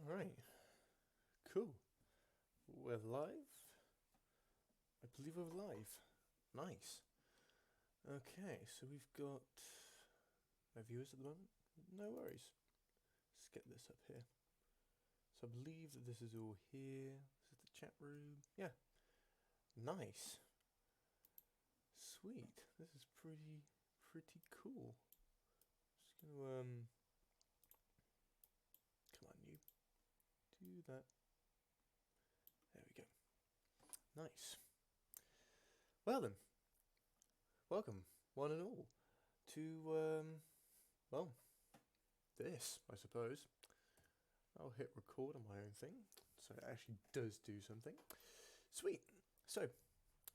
Alright, cool. We're live. I believe we're live. Nice. Okay, so we've got no viewers at the moment. No worries. Let's get this up here. So I believe that this is all here. This is the chat room. Yeah. Nice. Sweet. This is pretty cool. Just gonna come on, you do that. There we go. Nice. Well then, welcome one and all to well, this I suppose. I'll hit record on my own thing, so it actually does do something. Sweet. So,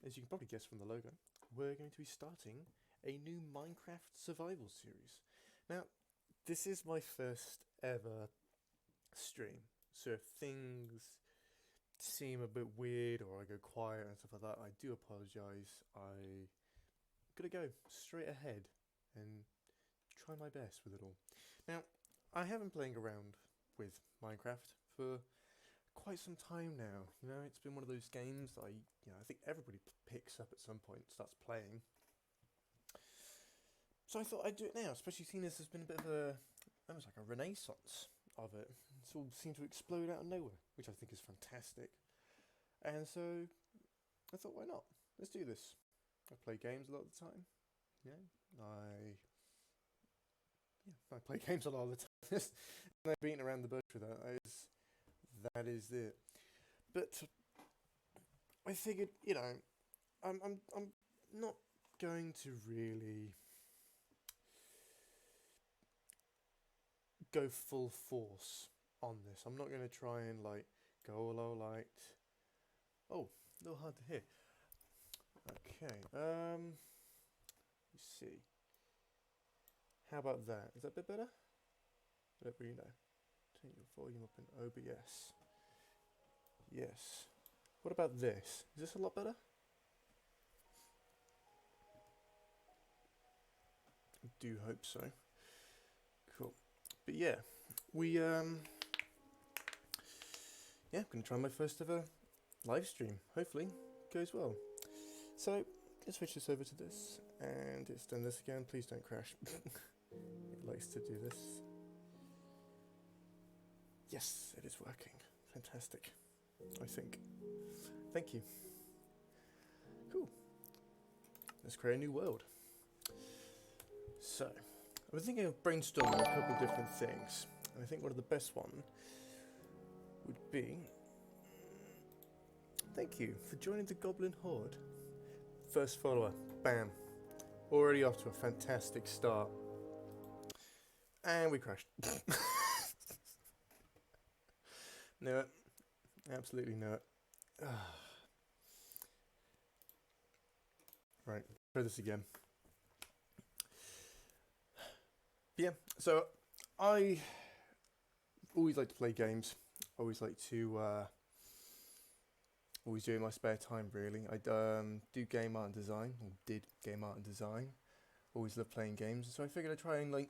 as you can probably guess from the logo, we're going to be starting a new Minecraft survival series. Now, this is my first ever stream, so if things seem a bit weird or I go quiet and stuff like that, I do apologise. I'm gonna go straight ahead and try my best with it all. Now, I have been playing around with Minecraft for quite some time now. You know, it's been one of those games that I think everybody picks up at some point, starts playing. So I thought I'd do it now, especially seeing as there's been a bit of almost like a renaissance of it. It's all seemed to explode out of nowhere, which I think is fantastic. And so I thought, why not? Let's do this. I play games a lot of the time. I play games a lot of the time. No beating around the bush with that. That is it. But I figured, I'm not going to really go full force on this. I'm not going to try and go all out oh, a little hard to hear. Okay, let's see. How about that? Is that a bit better? Whatever you know. Turn your volume up in OBS. Yes. What about this? Is this a lot better? I do hope so. Cool. But yeah, I'm gonna try my first ever live stream. Hopefully, goes well. So let's switch this over to this, and it's done this again. Please don't crash. It likes to do this. Yes, it is working. Fantastic. I think. Thank you. Cool. Let's create a new world. So, I was thinking of brainstorming a couple of different things, and I think one of the best one would be, thank you for joining the Goblin Horde. First follower, bam. Already off to a fantastic start. And we crashed. Knew it. Absolutely knew it. Right, try this again. Yeah, so I always like to play games. Always like to always do it in my spare time, really. I do game art and design, or did game art and design. Always love playing games, so I figured I'd try and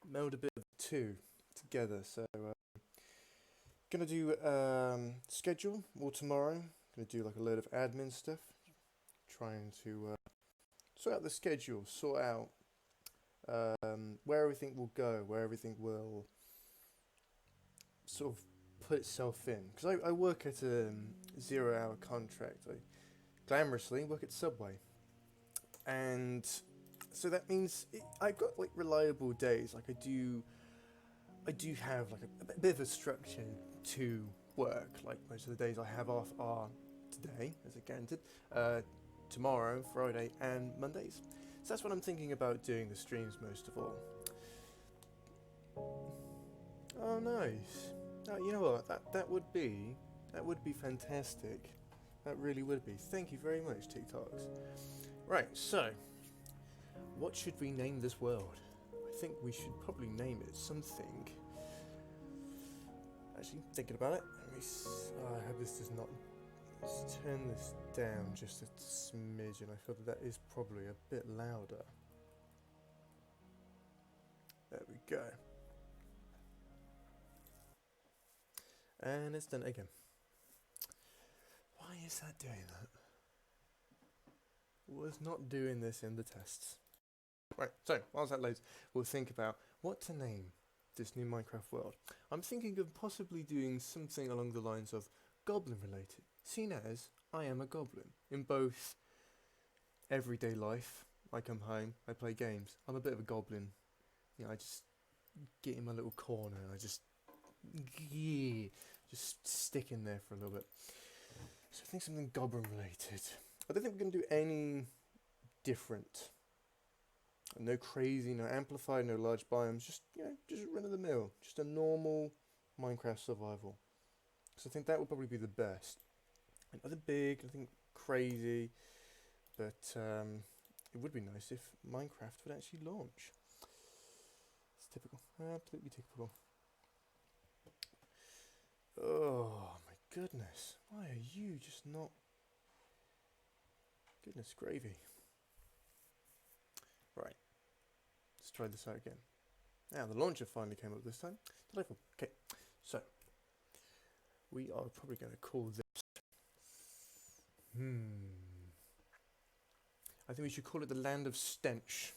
meld a bit of the two together. So gonna do schedule all tomorrow. Gonna do a load of admin stuff, trying to sort out the schedule, sort out where everything will go, where everything will sort of put itself in. Because I work at a 0-hour contract. I glamorously work at Subway, and so that means I've got reliable days. I do have a bit of a structure to work. Most of the days I have off are today, as I guaranteed, tomorrow, Friday, and Mondays. So that's what I'm thinking about doing the streams most of all. Oh, nice. You know what? That would be fantastic. That really would be. Thank you very much, TikToks. Right. So, what should we name this world? I think we should probably name it something. Actually, thinking about it. I hope this does not. Let's turn this down just a smidge, and I feel that is probably a bit louder. There we go. And it's done again. Why is that doing that? Was not doing this in the tests. Right, so whilst that loads, we'll think about what to name this new Minecraft world. I'm thinking of possibly doing something along the lines of goblin related, seeing as I am a goblin in both everyday life. I come home, I play games. I'm a bit of a goblin. You know, I just get in my little corner and I just stick in there for a little bit. So I think something goblin related. I don't think we're going to do any different. No crazy, no amplified, no large biomes. Just, you know, just run of the mill. Just a normal Minecraft survival. So I think that would probably be the best. Nothing big, nothing crazy, but it would be nice if Minecraft would actually launch. It's typical, absolutely typical. Oh my goodness, why are you just not? Goodness gravy. Right, let's try this out again. Now the launcher finally came up this time. Delightful. Okay, so we are probably going to call this. I think we should call it the Land of Stench.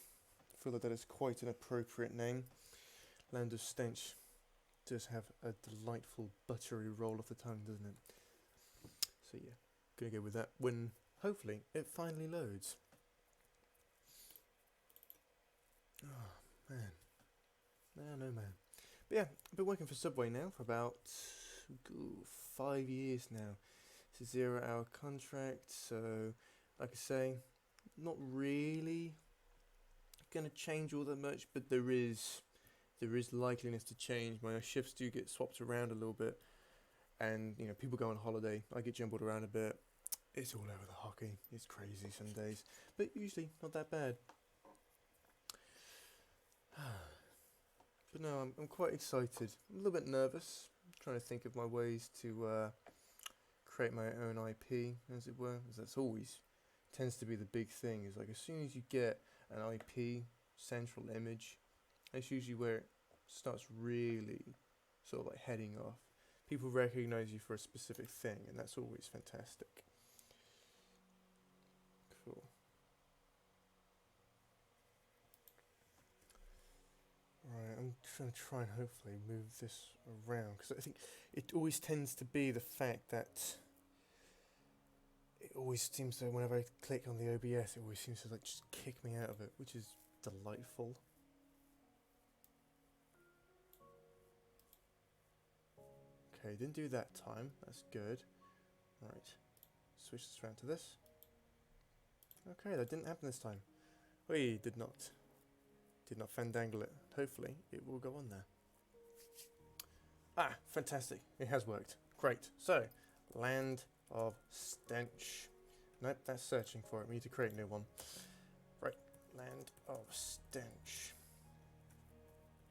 I feel like that is quite an appropriate name. Land of Stench does have a delightful buttery roll off the tongue, doesn't it? So yeah, gonna go with that when hopefully it finally loads. Oh man, man, oh man. But yeah, I've been working for Subway now for about 5 years now. It's a 0-hour contract, so like I say, not really gonna change all that much, but there is likeliness to change. My shifts do get swapped around a little bit, and you know, people go on holiday, I get jumbled around a bit. It's all over the hockey. It's crazy some days, but usually not that bad. But no, I'm quite excited. I'm a little bit nervous, trying to think of my ways to create my own IP, as it were, as that's always tends to be the big thing. Is like as soon as you get an IP central image, that's usually where it starts really sort of like heading off. People recognize you for a specific thing, and that's always fantastic. Cool. Right, I'm going to try and hopefully move this around, because I think it always tends to be the fact that it always seems to, whenever I click on the OBS, it always seems to like just kick me out of it, which is delightful. Okay, didn't do that time. That's good. Right, switch this around to this. Okay, that didn't happen this time. We did not fandangle it. Hopefully, it will go on there. Ah, fantastic. It has worked. Great. So, Land of Stench. Nope, that's searching for it. We need to create a new one. Right, Land of Stench.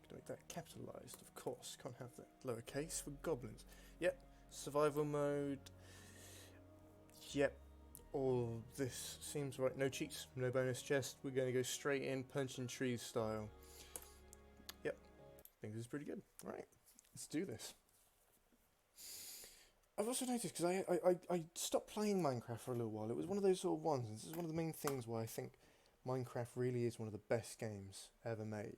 Gonna make that capitalized, of course. Can't have that lowercase for goblins. Yep, survival mode. Yep, all this seems right. No cheats, no bonus chest. We're going to go straight in, punching trees style. Yep, I think this is pretty good. Right, let's do this. I've also noticed, because I stopped playing Minecraft for a little while. It was one of those sort of ones, and this is one of the main things why I think Minecraft really is one of the best games ever made.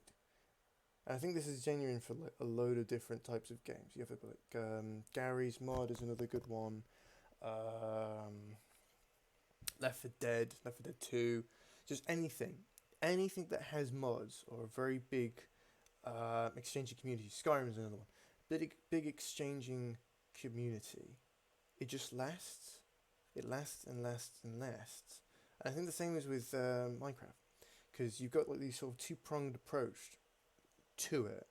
And I think this is genuine for like a load of different types of games. You have like Gary's Mod is another good one. Left 4 Dead 2, just anything that has mods or a very big exchanging community. Skyrim is another one. Big exchanging community. It just lasts. It lasts and lasts and lasts. And I think the same is with Minecraft, because you've got like these sort of two-pronged approach to it.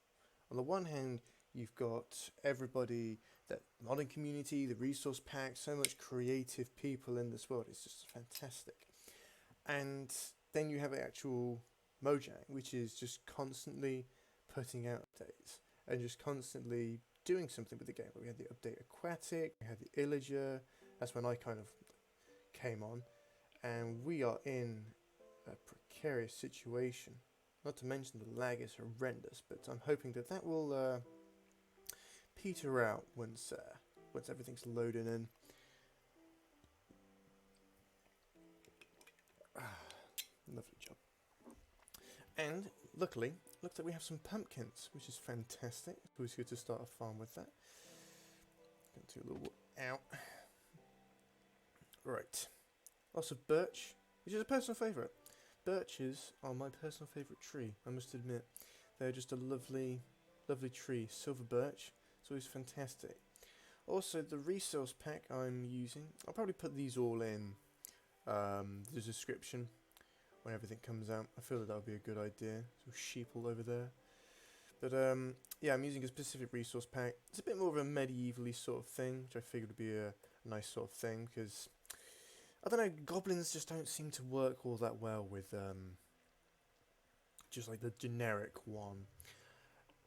On the one hand, you've got everybody, that modding community, the resource pack, so much creative people in this world. It's just fantastic. And then you have the actual Mojang, which is just constantly putting out updates and just constantly doing something with the game. We had the update Aquatic, we had the Illager. That's when I kind of came on, and we are in a precarious situation. Not to mention the lag is horrendous, but I'm hoping that will peter out once everything's loading in. Lovely job. And luckily, looks like we have some pumpkins, which is fantastic. It's always good to start a farm with that. Going to a little out. Right. Lots of birch, which is a personal favourite. Birches are my personal favourite tree, I must admit. They're just a lovely, lovely tree. Silver birch, it's always fantastic. Also, the resource pack I'm using, I'll probably put these all in the description when everything comes out. I feel that would be a good idea. So sheep all over there. But yeah, I'm using a specific resource pack. It's a bit more of a medievally sort of thing, which I figured would be a nice sort of thing, because I don't know, goblins just don't seem to work all that well with just like the generic one.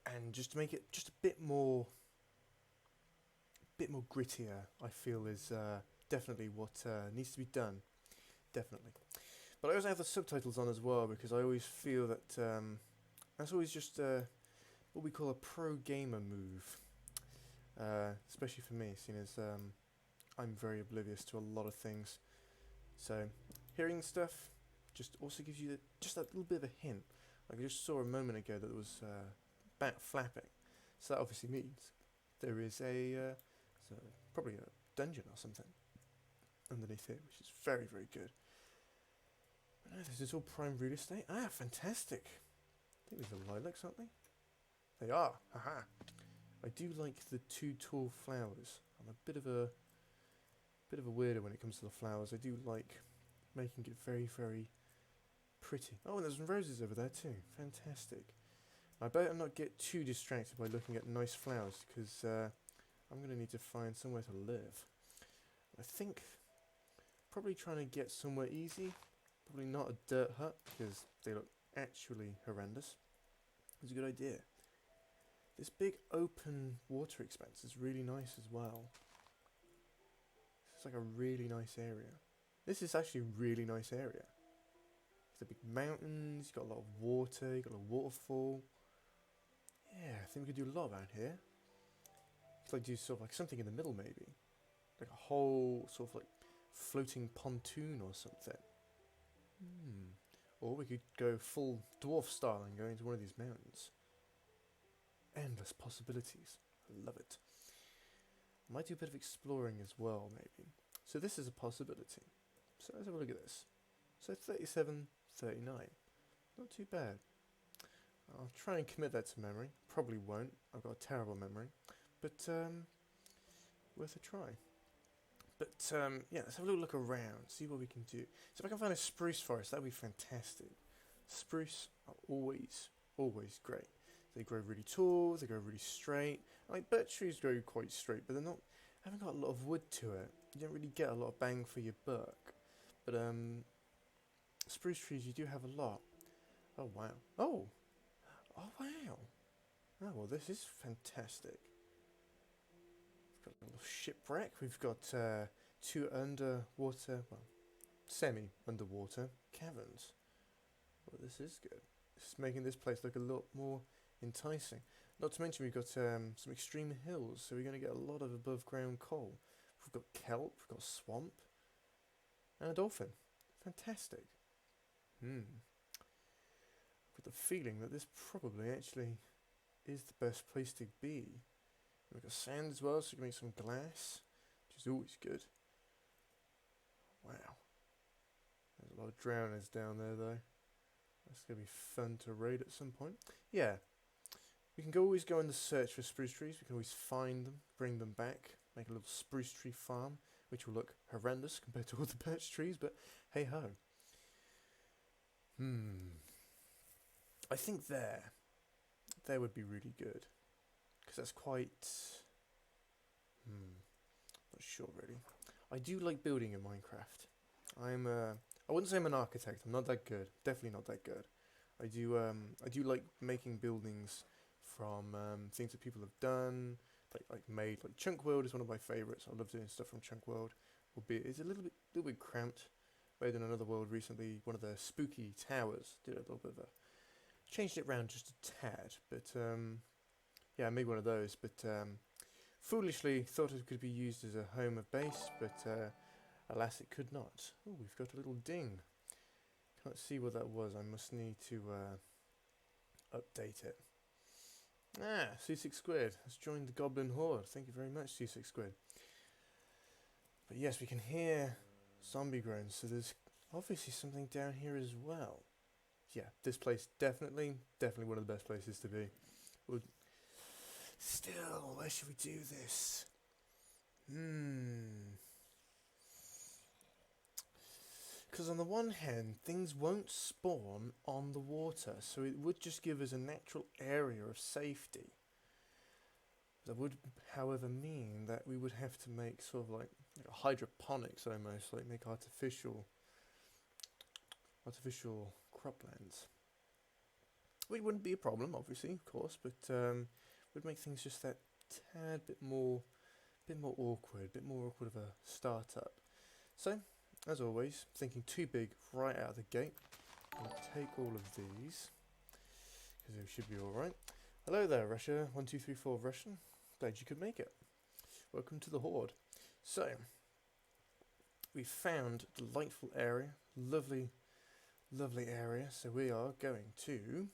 And just to make it just a bit more grittier, I feel is definitely what needs to be done. Definitely. But I also have the subtitles on as well, because I always feel that that's always just what we call a pro gamer move. Especially for me, seeing as I'm very oblivious to a lot of things. So hearing stuff just also gives you just that little bit of a hint. Like I just saw a moment ago that there was bat flapping. So that obviously means there is probably a dungeon or something underneath it, which is very, very good. But no, this is all prime real estate. Ah, fantastic. I think these are lilacs, aren't they? They are. Haha. I do like the two tall flowers. I'm a bit of a weirdo when it comes to the flowers. I do like making it very, very pretty. Oh, and there's some roses over there too. Fantastic. I better not get too distracted by looking at nice flowers, because I'm going to need to find somewhere to live. I think probably trying to get somewhere easy. Probably not a dirt hut, because they look actually horrendous. It's a good idea. This big open water expanse is really nice as well. It's like a really nice area. This is actually a really nice area. There's big mountains, you've got a lot of water, you've got a waterfall. Yeah, I think we could do a lot around here. It's like do sort of like something in the middle maybe. Like a whole sort of like floating pontoon or something. Or we could go full dwarf style and go into one of these mountains. Endless possibilities. I love it. I might do a bit of exploring as well, maybe. So this is a possibility. So let's have a look at this. So 37, 39. Not too bad. I'll try and commit that to memory. Probably won't. I've got a terrible memory. But worth a try. But yeah, let's have a little look around, see what we can do. So if I can find a spruce forest, that would be fantastic. Spruce are always, always great. They grow really tall, they grow really straight. Like birch trees grow quite straight, but haven't got a lot of wood to it. You don't really get a lot of bang for your buck. But spruce trees you do have a lot. Oh wow. Oh wow. Oh well, this is fantastic. We've got a little shipwreck. We've got two underwater, well, semi-underwater caverns. Well, this is good. This is making this place look a lot more enticing. Not to mention we've got some extreme hills, so we're going to get a lot of above ground coal. We've got kelp, we've got swamp, and a dolphin. Fantastic. I've got the feeling that this probably actually is the best place to be. We've got sand as well, so we can make some glass, which is always good. Wow. There's a lot of drowners down there though. That's going to be fun to raid at some point. Yeah. We can always go on the search for spruce trees. We can always find them, bring them back, make a little spruce tree farm, which will look horrendous compared to all the birch trees, but hey ho. I think there would be really good, because that's quite, not sure really. I do like building in Minecraft. I wouldn't say I'm an architect. I'm not that good. Definitely not that good. I do like making buildings from things that people have done, like Chunk World is one of my favourites. I love doing stuff from Chunk World. Albeit it's a little bit cramped. Made in another world recently, one of the spooky towers. Did a little bit of a changed it around just a tad, but yeah, I made one of those. But foolishly thought it could be used as a home of base, but alas it could not. Oh, we've got a little ding. Can't see what that was. I must need to update it. Ah, C6 Squid has joined the Goblin Horde. Thank you very much, C6 Squid. But yes, we can hear zombie groans, so there's obviously something down here as well. Yeah, this place definitely one of the best places to be. Still, where should we do this? Because on the one hand, things won't spawn on the water, so it would just give us a natural area of safety. That would, however, mean that we would have to make sort of like hydroponics almost, like make artificial croplands. Which wouldn't be a problem, obviously, of course, but would make things just that tad bit more awkward, of a startup. So, as always, thinking too big right out of the gate. I'll take all of these because they should be all right. Hello there, Russia. 1234 Russian. Glad you could make it. Welcome to the Horde. So, we found a delightful area, lovely area. So we are going to,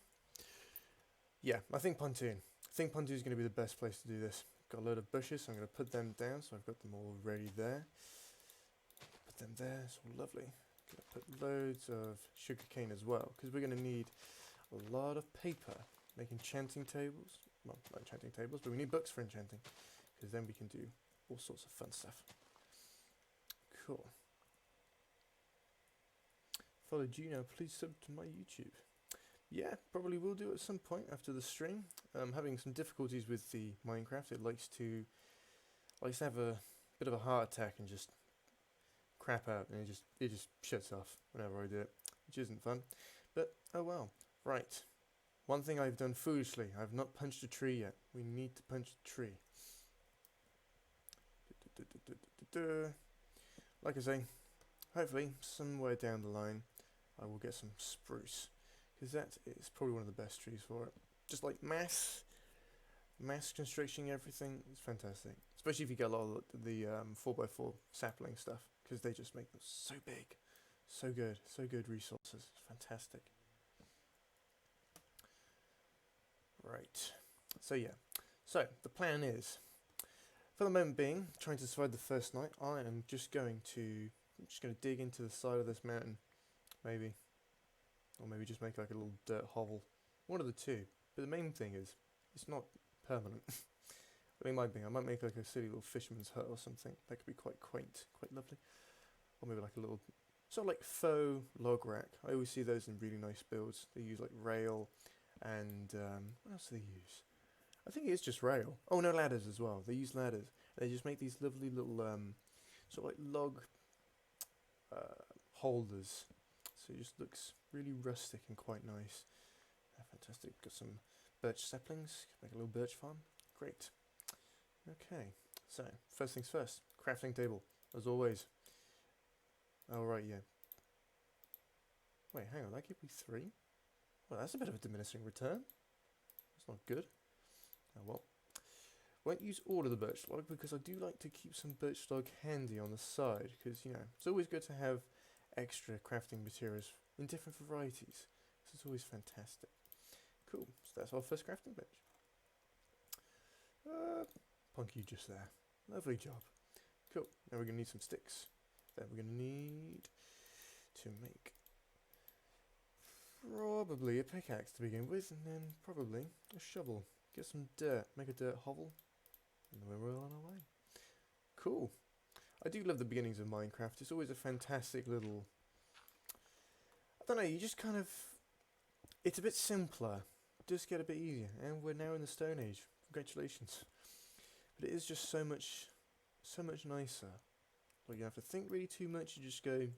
yeah, I think pontoon. I think pontoon is going to be the best place to do this. Got a load of bushes, so I'm going to put them down. So I've got them all ready there. Put them there. It's all lovely. Gonna put loads of sugarcane as well, because we're going to need a lot of paper. Make enchanting tables. Well, not enchanting tables, but we need books for enchanting, because then we can do all sorts of fun stuff. Cool. Follow Juno, please sub to my YouTube. Yeah, probably will do at some point after the stream. I'm having some difficulties with the Minecraft. It likes to have a bit of a heart attack and just crap out, and it just shuts off whenever I do it, which isn't fun. But oh well. Right. One thing I've done foolishly, I've not punched a tree yet. We need to punch the tree. Like I say, hopefully somewhere down the line I will get some spruce, because that is probably one of the best trees for it. Just like mass constructing everything is fantastic, especially if you get a lot of the 4x4 sapling stuff, because they just make them so big, so good resources. It's fantastic. Right, so yeah, so the plan is, for the moment being, trying to survive the first night, I am just going to dig into the side of this mountain, maybe, or maybe just make like a little dirt hovel, one of the two. But the main thing is, it's not permanent. But it might be. I might make like a silly little fisherman's hut or something. That could be quite quaint, quite lovely. Or maybe like a little sort of like faux log rack. I always see those in really nice builds. They use like rail and what else do they use? I think it is just rail. Oh no, ladders as well. They use ladders. They just make these lovely little sort of like log holders. So it just looks really rustic and quite nice. Fantastic. Got some birch saplings. Make a little birch farm. Great. Okay. So first things first. Crafting table, as always. Oh right, yeah. Wait, hang on. That gave me 3. Well, that's a bit of a diminishing return. That's not good. Oh well. Won't use all of the birch log because I do like to keep some birch log handy on the side, because, you know, it's always good to have extra crafting materials in different varieties. So it's always fantastic. Cool. So that's our first crafting bench. Punky just there. Lovely job. Cool. Now we're going to need some sticks. Then we're going to need to make probably a pickaxe to begin with, and then probably a shovel. Get some dirt, make a dirt hovel, and then we're on our way. Cool. I do love the beginnings of Minecraft. It's always a fantastic little, I don't know, you just kind of, it's a bit simpler, just get a bit easier, and we're now in the Stone Age. Congratulations. But it is just so much nicer. Like, you don't have to think really too much, you just go,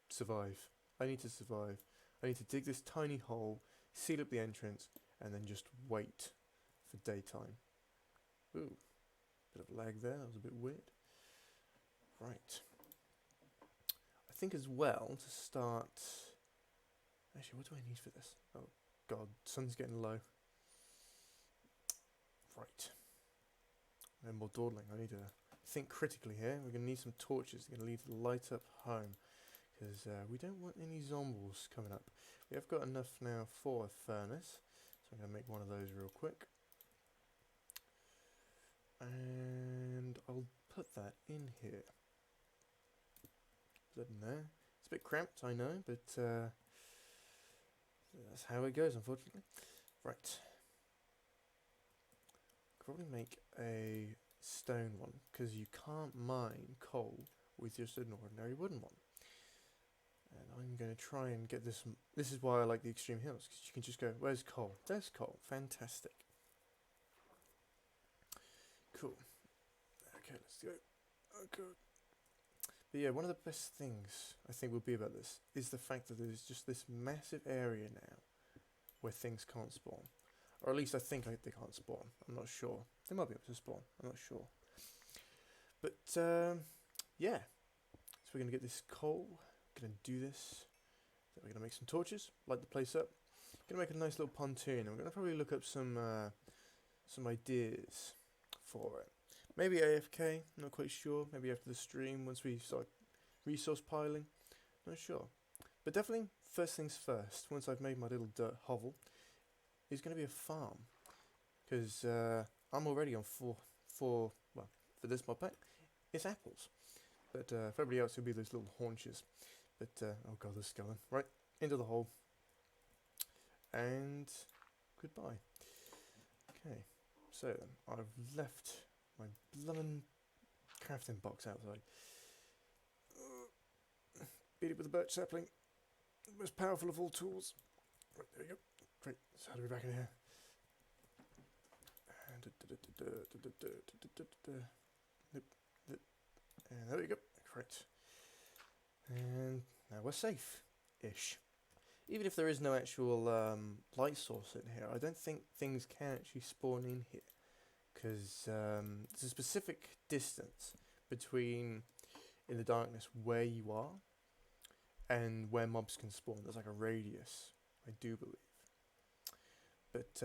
survive. I need to survive. I need to dig this tiny hole, seal up the entrance, and then just wait for daytime. Ooh, bit of lag there, that was a bit weird. Right. I think as well, to start, actually, what do I need for this? Oh god, sun's getting low. Right. No more dawdling. I need to think critically here. We're going to need some torches. We're going to need to light up home. Because we don't want any zombies coming up. We have got enough now for a furnace. So I'm going to make one of those real quick. And I'll put that in here. Put that in there. It's a bit cramped, I know, but that's how it goes, unfortunately. Right. Probably make a stone one, because you can't mine coal with just an ordinary wooden one. And I'm going to try and get this. This is why I like the extreme hills, because you can just go, where's coal? There's coal. Fantastic. Cool. Okay, let's go. Oh, good. But yeah, one of the best things I think will be about this is the fact that there's just this massive area now where things can't spawn. Or at least I think they can't spawn. I'm not sure. They might be able to spawn. I'm not sure. But yeah. So we're going to get this coal. We're going to do this. Then we're going to make some torches. Light the place up. Going to make a nice little pontoon. And we're going to probably look up some ideas for it. Maybe AFK. Not quite sure. Maybe after the stream once we start resource piling. Not sure. But definitely first things first. Once I've made my little dirt hovel. Is going to be a farm, because I'm already on four. Well, for this mod pack, it's apples, but for everybody else it'll be those little haunches. But oh god, the skeleton! Right into the hole, and goodbye. Okay, so then I've left my blooming crafting box outside. Beat it with a birch sapling, the most powerful of all tools. Right, there we go. Great, so how do we back in here? And there we go. Correct. And now we're safe-ish. Even if there is no actual light source in here, I don't think things can actually spawn in here. Because there's a specific distance between, in the darkness, where you are and where mobs can spawn. There's like a radius, I do believe. But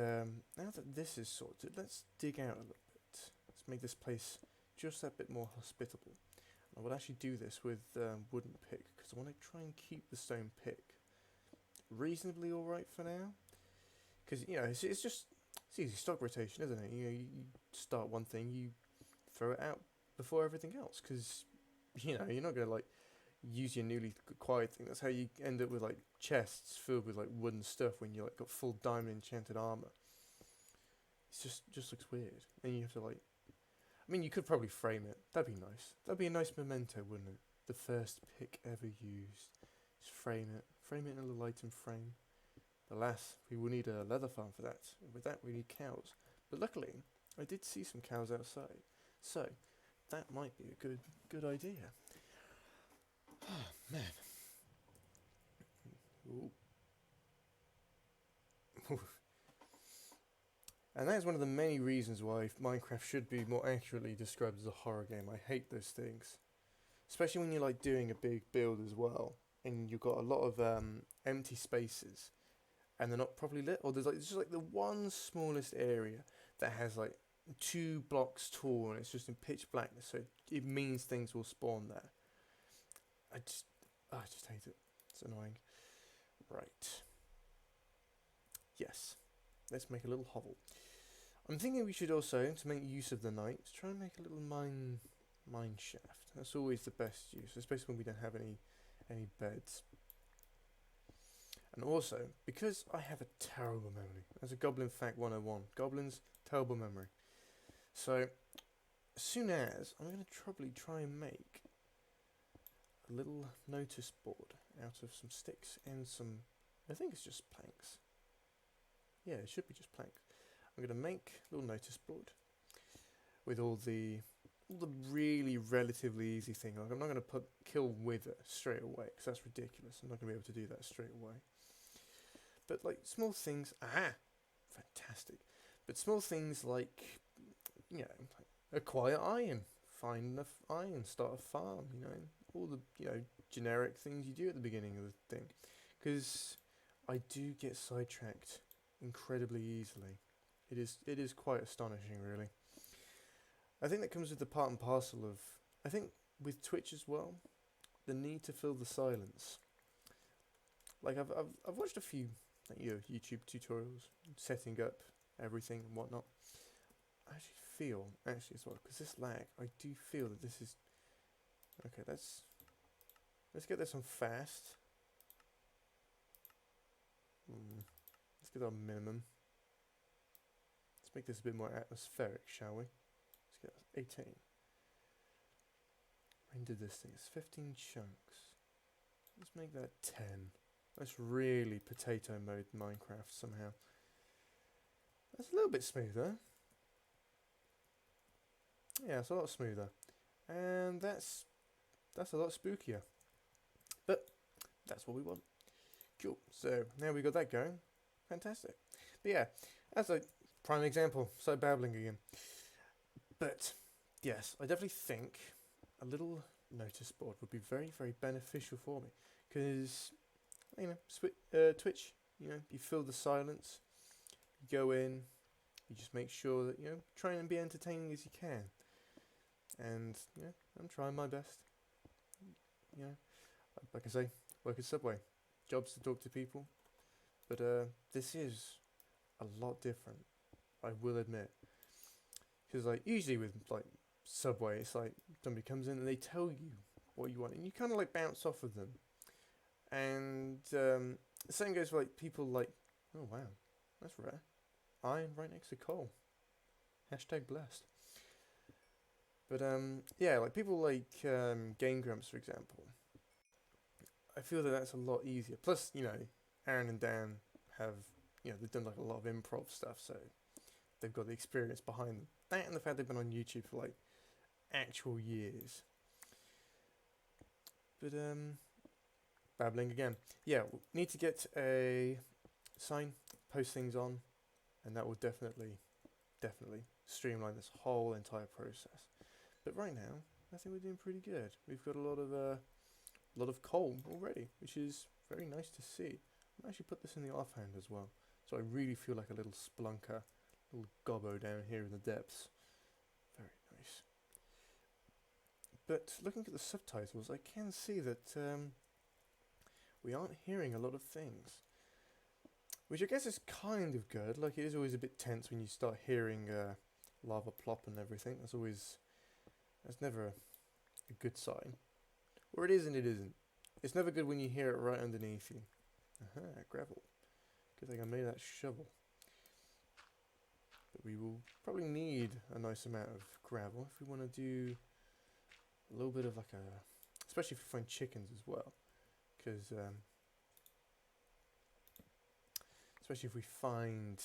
now that this is sorted, let's dig out a little bit. Let's make this place just that bit more hospitable. I will actually do this with wooden pick, because I want to try and keep the stone pick reasonably alright for now. Because, you know, it's easy stock rotation, isn't it? You know, you start one thing, you throw it out before everything else, because, you know, you're not going to, like, use your newly acquired thing. That's how you end up with like chests filled with like wooden stuff when you like got full diamond enchanted armor. It's just looks weird, and you have to like. I mean, you could probably frame it. That'd be nice. That'd be a nice memento, wouldn't it? The first pick ever used. Just frame it in a little item frame. Alas, we will need a leather farm for that. With that, we need cows. But luckily, I did see some cows outside, so that might be a good idea. Oh, man. Ooh. And that is one of the many reasons why Minecraft should be more accurately described as a horror game. I hate those things. Especially when you're like doing a big build as well, and you've got a lot of empty spaces, and they're not properly lit, or there's like just like the one smallest area that has like 2 blocks tall, and it's just in pitch blackness, so it means things will spawn there. I just hate it. It's annoying. Right. Yes. Let's make a little hovel. I'm thinking we should also, to make use of the night, try and make a little mine shaft. That's always the best use, especially when we don't have any beds. And also, because I have a terrible memory. That's a Goblin Fact 101. Goblins, terrible memory. So, as soon as, I'm going to probably try and make a little notice board out of some sticks and some, I think it's just planks. Yeah, it should be just planks. I'm going to make a little notice board with all the really relatively easy thing. Like, I'm not going to kill wither straight away, because that's ridiculous. I'm not going to be able to do that straight away. But like small things, fantastic. But small things like, you know, like acquire iron, find enough iron, start a farm, you know, all the, you know, generic things you do at the beginning of the thing. Because I do get sidetracked incredibly easily. It is quite astonishing, really. I think that comes with the part and parcel of, I think with Twitch as well, the need to fill the silence. Like I've watched a few YouTube tutorials setting up everything and whatnot. I actually feel as well, because this lag, I do feel that this is okay. Let's get this on fast. Let's get our minimum. Let's make this a bit more atmospheric, shall we? Let's get 18. Render this thing. It's 15 chunks. Let's make that 10. That's really potato mode Minecraft somehow. That's a little bit smoother. Yeah, it's a lot smoother. And that's a lot spookier. But that's what we want. Cool. So now we got that going. Fantastic. But yeah, as a prime example, so babbling again. But yes, I definitely think a little notice board would be very, very beneficial for me, because Twitch, you fill the silence, you go in, you just make sure that try and be entertaining as you can, and I'm trying my best. Like I say, work at Subway, jobs to talk to people, but this is a lot different, I will admit, because like usually with like Subway, it's like somebody comes in and they tell you what you want, and you kind of like bounce off of them. And the same goes for like people like, oh wow, that's rare. Iron right next to coal. Hashtag blessed. But yeah, like people like Game Grumps, for example. I feel that that's a lot easier. Plus, Aaron and Dan have, they've done like a lot of improv stuff, so they've got the experience behind them. That and the fact they've been on YouTube for like actual years. But babbling again. Yeah, we need to get a sign, post things on, and that will definitely streamline this whole entire process. But right now, I think we're doing pretty good. We've got a lot of coal already, which is very nice to see. I'll actually put this in the offhand as well, so I really feel like a little splunker, little gobbo down here in the depths. Very nice. But looking at the subtitles, I can see that we aren't hearing a lot of things, which I guess is kind of good. Like, it is always a bit tense when you start hearing lava plop and everything. That's never a good sign. Or it is and it isn't. It's never good when you hear it right underneath you. Aha, gravel. Good thing I made that shovel. But we will probably need a nice amount of gravel if we want to do a little bit of like especially if we find chickens as well. Because, especially if we find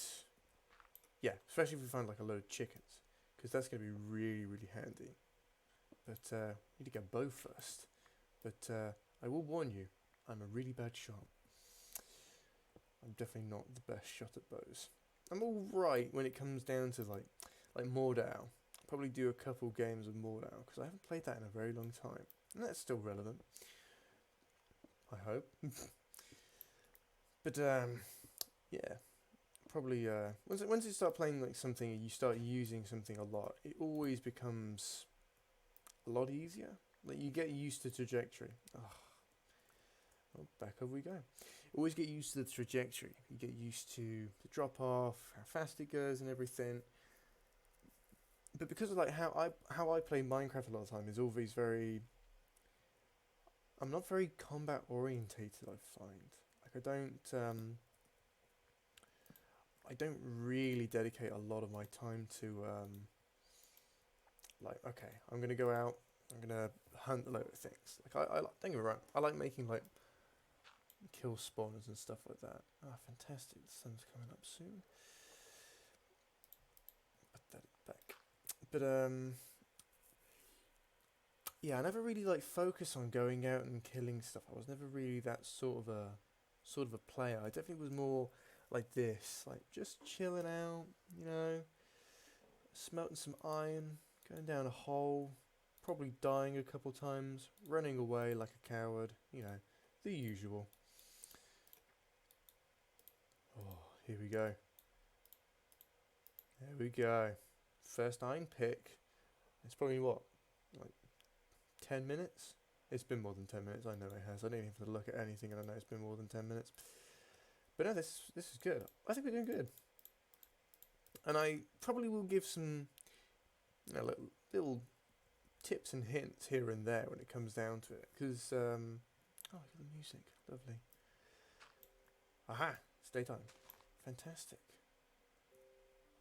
like a load of chickens. Because that's going to be really, really handy. But need to get a bow first. But I will warn you, I'm a really bad shot. I'm definitely not the best shot at bows. I'm alright when it comes down to like Mordau. Probably do a couple games of Mordau, because I haven't played that in a very long time. And that's still relevant, I hope. But yeah, probably once you start playing like something and you start using something a lot, it always becomes a lot easier. Like, you get used to trajectory. Well, back over we go. Always get used to the trajectory. You get used to the drop off, how fast it goes and everything. But because of like how I play Minecraft a lot of the time is always very, I'm not very combat orientated, I find. Like, I don't really dedicate a lot of my time to like, okay, I'm gonna go out, I'm gonna hunt a load of things. Like, I don't get me wrong, I like making like kill spawners and stuff like that. Ah, fantastic, the sun's coming up soon. Put that back. But yeah, I never really like focus on going out and killing stuff. I was never really that sort of a player. I definitely was more like this, like just chilling out, smelting some iron, going down a hole, probably dying a couple times, running away like a coward, the usual. Oh, here we go. There we go. First iron pick. It's probably what, like 10 minutes? It's been more than 10 minutes, I know it has. I didn't even have to look at anything and I know it's been more than 10 minutes. But no, this is good. I think we're doing good. And I probably will give some little tips and hints here and there when it comes down to it. Because, oh, look at the music. Lovely. Aha! It's daytime. Fantastic.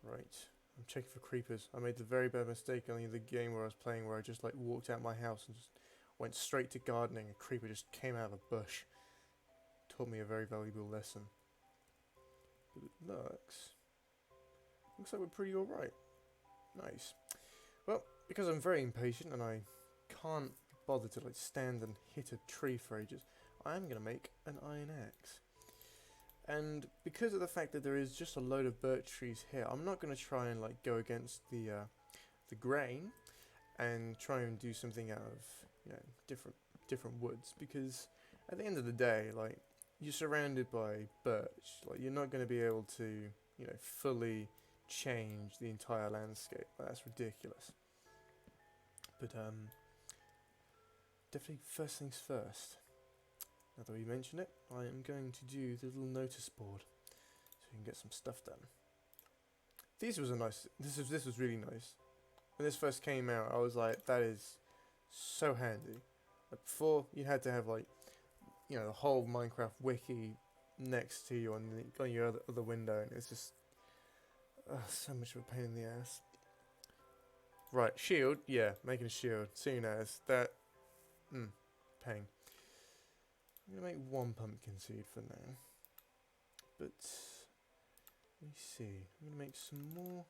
Right. I'm checking for creepers. I made the very bad mistake on the game where I was playing where I just like walked out my house and just went straight to gardening. A creeper just came out of a bush. Taught me a very valuable lesson. But it looks like we're pretty alright. Nice. Well, because I'm very impatient and I can't bother to like stand and hit a tree for ages, I am going to make an iron axe. And because of the fact that there is just a load of birch trees here, I'm not going to try and like go against the grain and try and do something out of different woods, because at the end of the day, like, you're surrounded by birch, like you're not going to be able to fully change the entire landscape. Like, that's ridiculous. But definitely first things first. Now that we mention it, I am going to do the little notice board so we can get some stuff done. This was really nice. When this first came out, I was like, that is so handy. Like, before, you had to have like the whole Minecraft wiki next to you on your other window, and it's just so much of a pain in the ass. Right, shield, yeah, making a shield. Soon as that, pain. I'm going to make one pumpkin seed for now. But, let me see. I'm going to make some more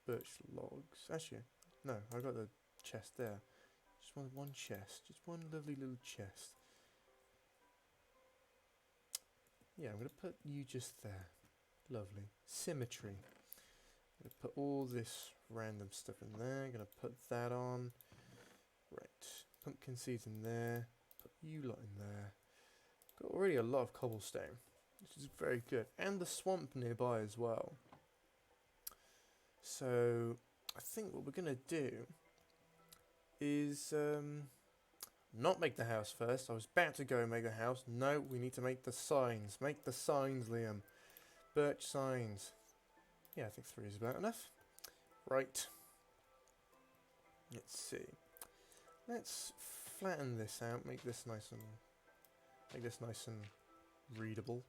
birch logs. Actually, no, I got the chest there. Just one chest. Just one lovely little chest. Yeah, I'm going to put you just there. Lovely. Symmetry. I'm going to put all this random stuff in there. I'm going to put that on. Right. Pumpkin seeds in there. Put you lot in there. Got already a lot of cobblestone, which is very good, and the swamp nearby as well. So I think what we're gonna do is not make the house first. I was about to go make the house. No, we need to make the signs. Make the signs, Liam. Birch signs. Yeah, I think 3 is about enough. Right. Let's see. Let's flatten this out. Make this nice and readable.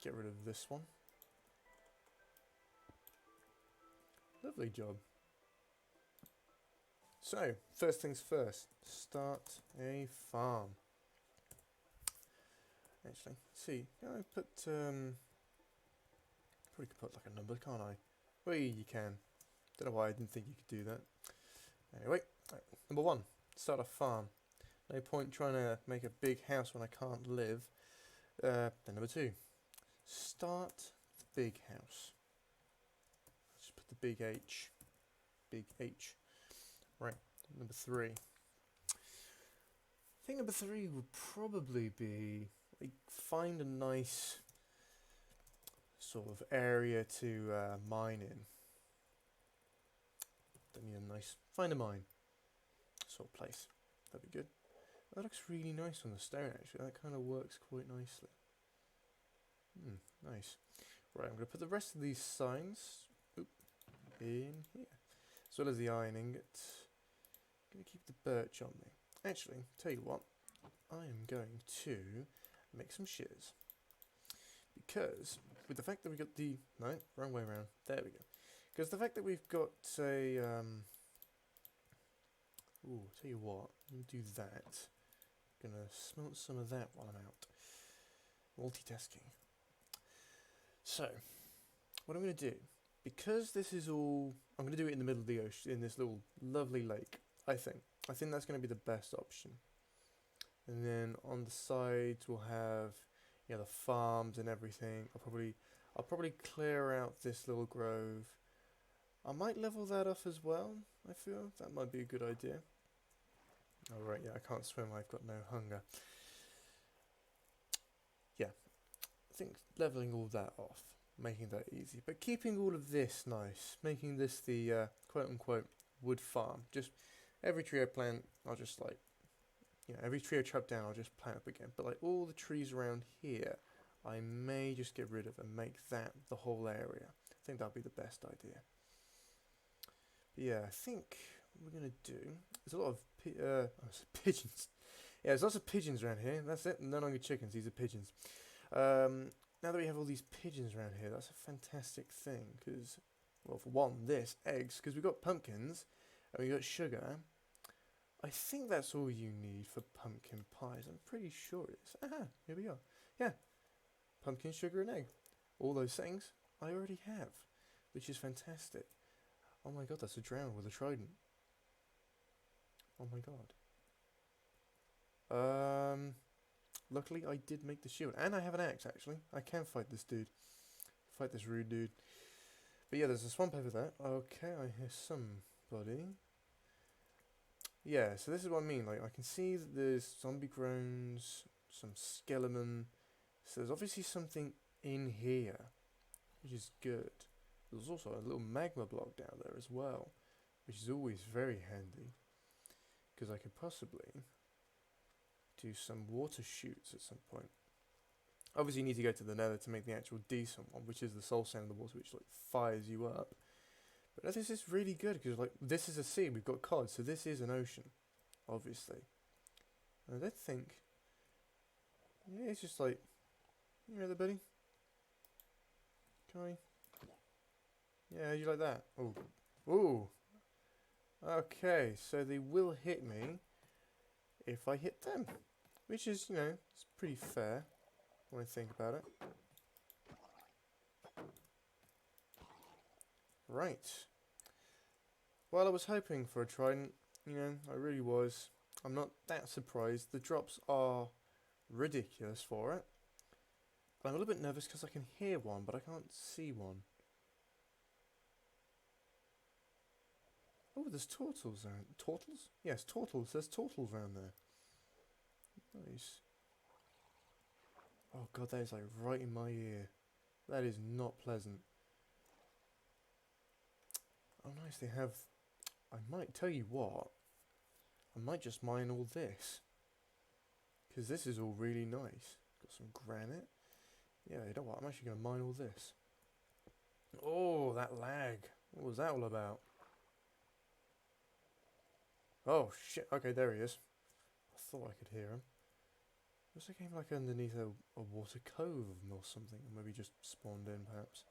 Get rid of this one. Lovely job. So, first things first, start a farm. Actually, see, can I put, probably could put like a number, can't I? Well, you can. Don't know why I didn't think you could do that. Anyway, right, number 1, start a farm. No point trying to make a big house when I can't live. Then number 2, start the big house. Just put the big H. Big H. Right, number 3. I think number 3 would probably be like find a nice sort of area to mine in. Don't need a nice, find a mine sort of place. That'd be good. That looks really nice on the stone, actually. That kind of works quite nicely. Nice. Right, I'm going to put the rest of these signs in here, as well as the iron ingot. I'm going to keep the birch on me. Actually, tell you what, I am going to make some shears. Because, with the fact that we got the... No, wrong way around. There we go. Because the fact that we've got a... Ooh, tell you what, I'm going to do that. Gonna smelt some of that while I'm out. Multitasking. So, what I'm going to do, because this is all... I'm going to do it in the middle of the ocean, in this little lovely lake, I think. I think that's going to be the best option. And then on the sides we'll have, the farms and everything. I'll probably clear out this little grove. I might level that off as well, I feel. That might be a good idea. Alright, yeah, I can't swim, I've got no hunger. Yeah, I think levelling all that off making that easy, but keeping all of this nice, making this the quote-unquote wood farm. Just every tree I plant, I'll just like, every tree I chop down, I'll just plant up again. But like all the trees around here, I may just get rid of and make that the whole area. I think that'll be the best idea. But yeah, I think what we're gonna do. There's a lot of pigeons. Yeah, there's lots of pigeons around here. That's it. No longer chickens. These are pigeons. Now that we have all these pigeons around here, that's a fantastic thing. Because, well, for one, eggs. Because we've got pumpkins and we've got sugar. I think that's all you need for pumpkin pies. I'm pretty sure it is. Aha, here we are. Yeah, pumpkin, sugar, and egg. All those things I already have, which is fantastic. Oh my god, that's a drown with a trident. Oh my god. Luckily I did make the shield, and I have an axe actually. I can fight this dude. Fight this rude dude. But yeah, there's a swamp over there. Okay, I hear somebody. Yeah, so this is what I mean. Like, I can see that there's zombie groans, some skeleton. So there's obviously something in here, which is good. There's also a little magma block down there as well, which is always very handy, because I could possibly do some water shoots at some point. Obviously you need to go to the nether to make the actual decent one, which is the soul sand in the water, which like fires you up. But this is really good, because like this is a sea, we've got cod, so this is an ocean, obviously. And I don't think, yeah, it's just like, you know, the buddy. Can I? Yeah, how'd you like that? Oh, ooh. Okay, so they will hit me if I hit them, which is, you know, it's pretty fair when I think about it. Right. Well, I was hoping for a trident, you know, I really was. I'm not that surprised. The drops are ridiculous for it. I'm a little bit nervous because I can hear one, but I can't see one. Oh, there's turtles around. Turtles? Yes, turtles. There's turtles around there. Nice. Oh god, that is like right in my ear. That is not pleasant. Oh nice, they have... I might tell you what. I might just mine all this. Because this is all really nice. Got some granite. Yeah, you know what, I'm actually going to mine all this. Oh, that lag. What was that all about? Oh shit, okay, there he is. I thought I could hear him. Looks like he came like underneath a water cove or something, or maybe just spawned in perhaps.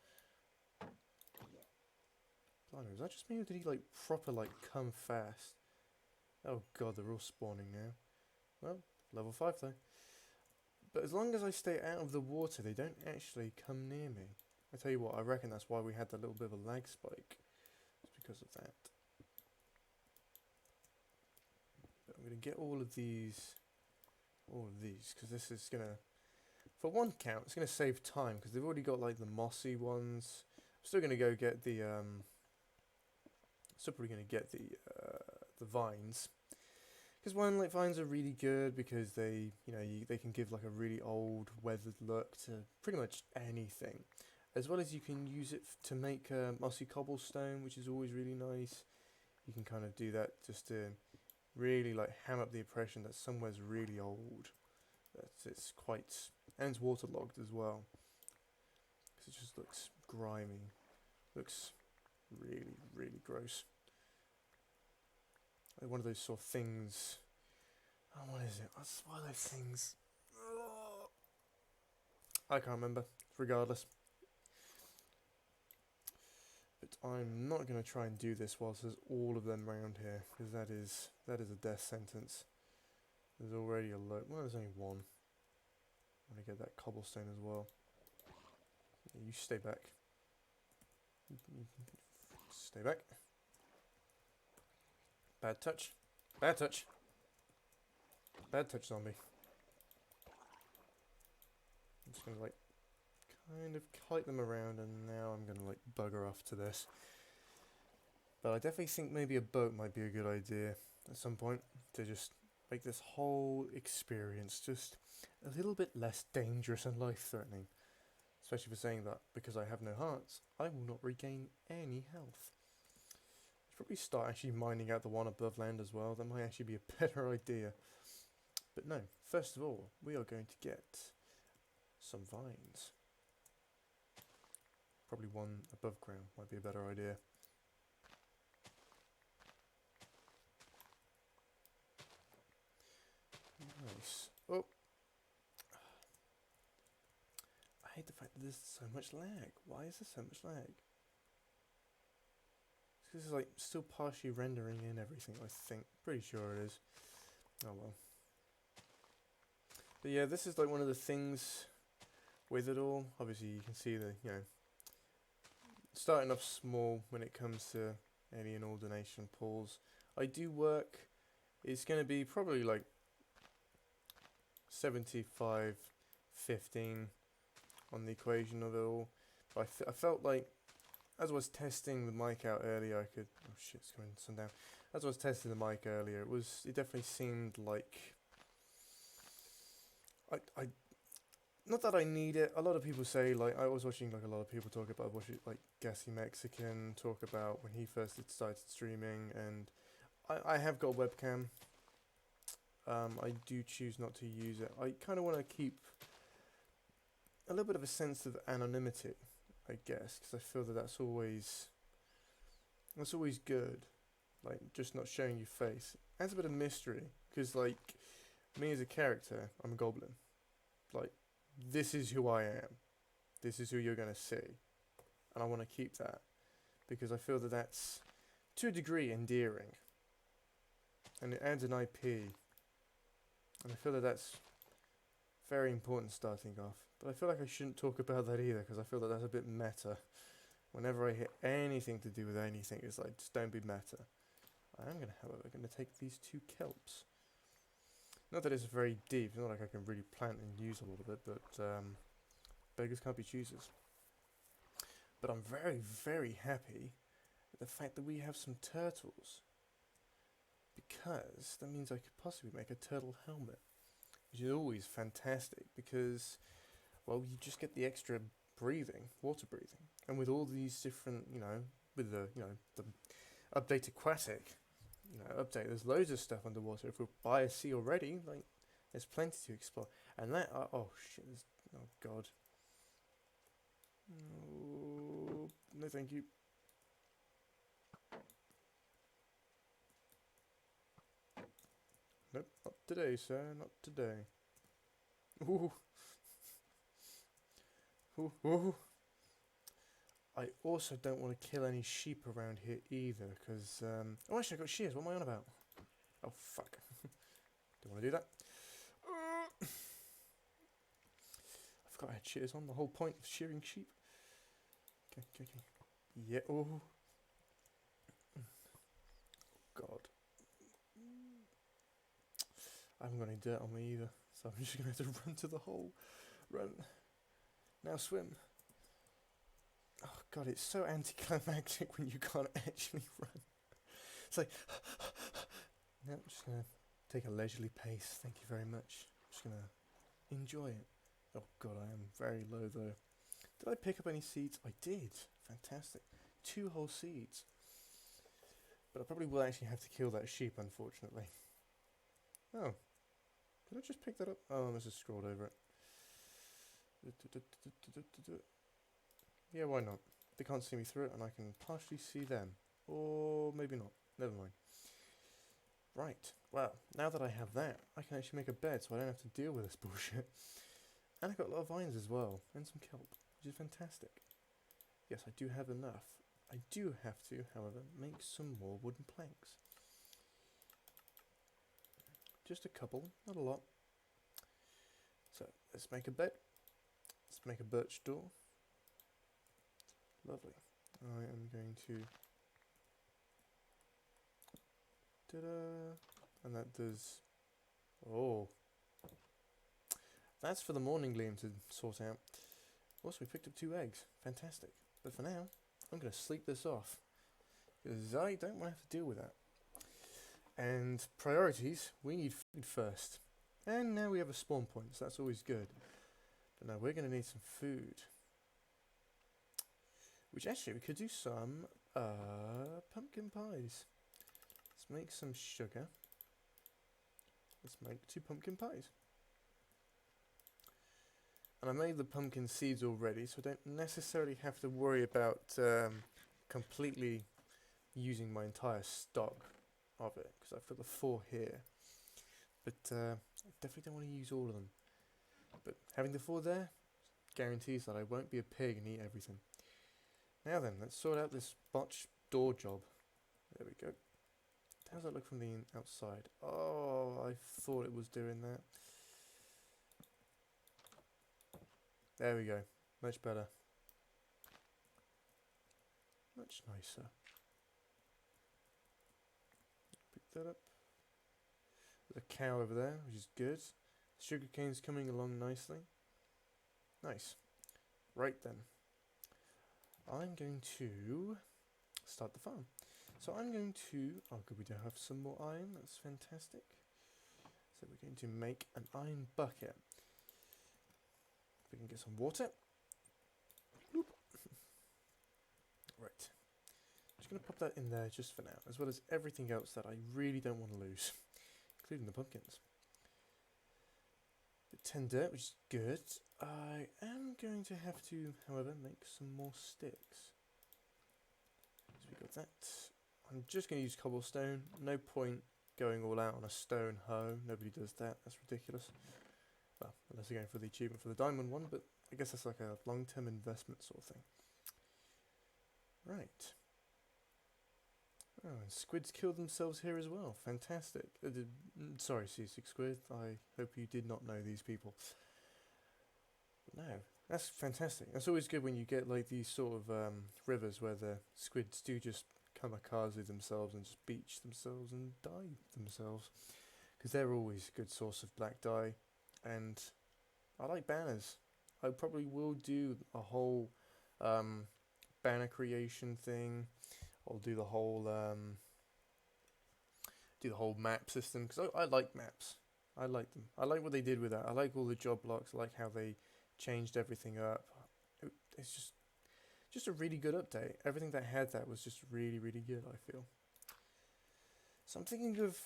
Blimey, was that just me, or did he like proper like come fast? Oh god, they're all spawning now. Well, level 5 though. But as long as I stay out of the water, they don't actually come near me. I tell you what, I reckon that's why we had that little bit of a lag spike. It's because of that. But I'm going to get all of these, because this is going to, for one count, it's going to save time, because they've already got like the mossy ones. I'm still going to go get the, still probably going to get the vines. Because one, like, vines are really good because they, you know, they can give like a really old, weathered look to pretty much anything. As well as you can use it to make mossy cobblestone, which is always really nice. You can kind of do that just to really like ham up the impression that somewhere's really old. That it's quite, and it's waterlogged as well. Because it just looks grimy. Looks really, really gross. Like one of those sort of things. Oh, what is it? What's one of those things? Oh, I can't remember. Regardless. But I'm not going to try and do this whilst there's all of them around here, because that is a death sentence. There's already a load. Well, there's only one. I'm going to get that cobblestone as well. Yeah, you stay back. Stay back. Bad touch. Bad touch. Bad touch, zombie. I'm just going to like kind of kite them around, and now I'm going to like bugger off to this. But I definitely think maybe a boat might be a good idea at some point to just make this whole experience just a little bit less dangerous and life-threatening. Especially for saying that because I have no hearts, I will not regain any health. I should probably start actually mining out the one above land as well. That might actually be a better idea. But no, first of all, we are going to get some vines. Probably one above ground might be a better idea. Nice. Oh! I hate the fact that there's so much lag. Why is there so much lag? This is like still partially rendering in everything, I think. Pretty sure it is. Oh well. But yeah, this is like one of the things with it all. Obviously you can see the, starting off small when it comes to any and all donation pools. I do work, it's going to be probably like 75-15 on the equation of it all. But I felt like, as I was testing the mic out earlier, I could, oh shit, it's going sundown. As I was testing the mic earlier, it definitely seemed like, I not that I need it. A lot of people say, like, I was watching like a lot of people talk about like Gassy Mexican talk about when he first started streaming, and I have got a webcam. I do choose not to use it. I kind of want to keep a little bit of a sense of anonymity, I guess, because I feel that that's always good. Like, just not showing your face adds a bit of mystery, because like me as a character, I'm a goblin. Like, this is who I am. This is who you're going to see. And I want to keep that. Because I feel that that's, to a degree, endearing. And it adds an IP. And I feel that that's very important starting off. But I feel like I shouldn't talk about that either, because I feel that that's a bit meta. Whenever I hit anything to do with anything, it's like, just don't be meta. I am going to, however, take these 2 kelps. Not that it's very deep, it's not like I can really plant and use a lot of it, but beggars can't be choosers. But I'm very, very happy with the fact that we have some turtles. Because that means I could possibly make a turtle helmet. Which is always fantastic, because, well, you just get the extra breathing, water breathing. And with all these different, with the, the update aquatic, update. There's loads of stuff underwater. If we're by a sea already, like, there's plenty to explore. And that, oh shit, oh god. Oh, no thank you. Nope, not today, sir, not today. Ooh. Ooh, ooh. I also don't want to kill any sheep around here either, because, oh actually I got shears, what am I on about? Oh fuck. Don't want to do that. I forgot I had shears on, the whole point of shearing sheep. Okay. Yeah, oh. God. I haven't got any dirt on me either, so I'm just going to have to run to the hole. Run. Now swim. Oh god, it's so anticlimactic when you can't actually run. It's like, no, I'm just going to take a leisurely pace, thank you very much. I'm just going to enjoy it. Oh god, I am very low though. Did I pick up any seeds? I did. Fantastic. 2 whole seeds. But I probably will actually have to kill that sheep, unfortunately. Oh. Did I just pick that up? Oh, I just scrolled over it. Yeah, why not? They can't see me through it, and I can partially see them. Or maybe not. Never mind. Right. Well, now that I have that, I can actually make a bed, so I don't have to deal with this bullshit. And I've got a lot of vines as well, and some kelp, which is fantastic. Yes, I do have enough. I do have to, however, make some more wooden planks. Just a couple, not a lot. So, let's make a bed. Let's make a birch door. Lovely. I am going to... Ta-da! And that does... Oh. That's for the morning gleam to sort out. Also, we picked up 2 eggs. Fantastic. But for now, I'm going to sleep this off. Because I don't want to have to deal with that. And priorities, we need food first. And now we have a spawn point, so that's always good. But now we're going to need some food. Which actually we could do some pumpkin pies. Let's make some sugar. Let's make 2 pumpkin pies. And I made the pumpkin seeds already, so I don't necessarily have to worry about completely using my entire stock of it, because I've got the 4 here. But I definitely don't want to use all of them. But having the 4 there guarantees that I won't be a pig and eat everything. Now then, let's sort out this botched door job. There we go. How does that look from the outside? Oh, I thought it was doing that. There we go. Much better. Much nicer. Pick that up. There's a cow over there, which is good. Sugarcane's coming along nicely. Nice. Right then. I'm going to start the farm. So I'm going to... Oh, good, we do have some more iron. That's fantastic. So we're going to make an iron bucket. We can get some water. Bloop. Right. Just going to pop that in there just for now, as well as everything else that I really don't want to lose, including the pumpkins. Bit 10 dirt, which is good. I am going to have to, however, make some more sticks. So we got that. I'm just going to use cobblestone. No point going all out on a stone hoe. Nobody does that. That's ridiculous. Well, unless you're going for the achievement for the diamond one, but I guess that's like a long-term investment sort of thing. Right. Oh, and squids killed themselves here as well. Fantastic. Sorry, C6 Squid. I hope you did not know these people. But no, that's fantastic. That's always good when you get like these sort of rivers where the squids do just kamikaze themselves and just beach themselves and die themselves. Because they're always a good source of black dye. And I like banners. I probably will do a whole banner creation thing. I'll do the whole map system, because I like maps. I like them. I like what they did with that. I like all the job blocks. I like how they changed everything up. It's just a really good update. Everything that had that was just really, really good, I feel. So I'm thinking of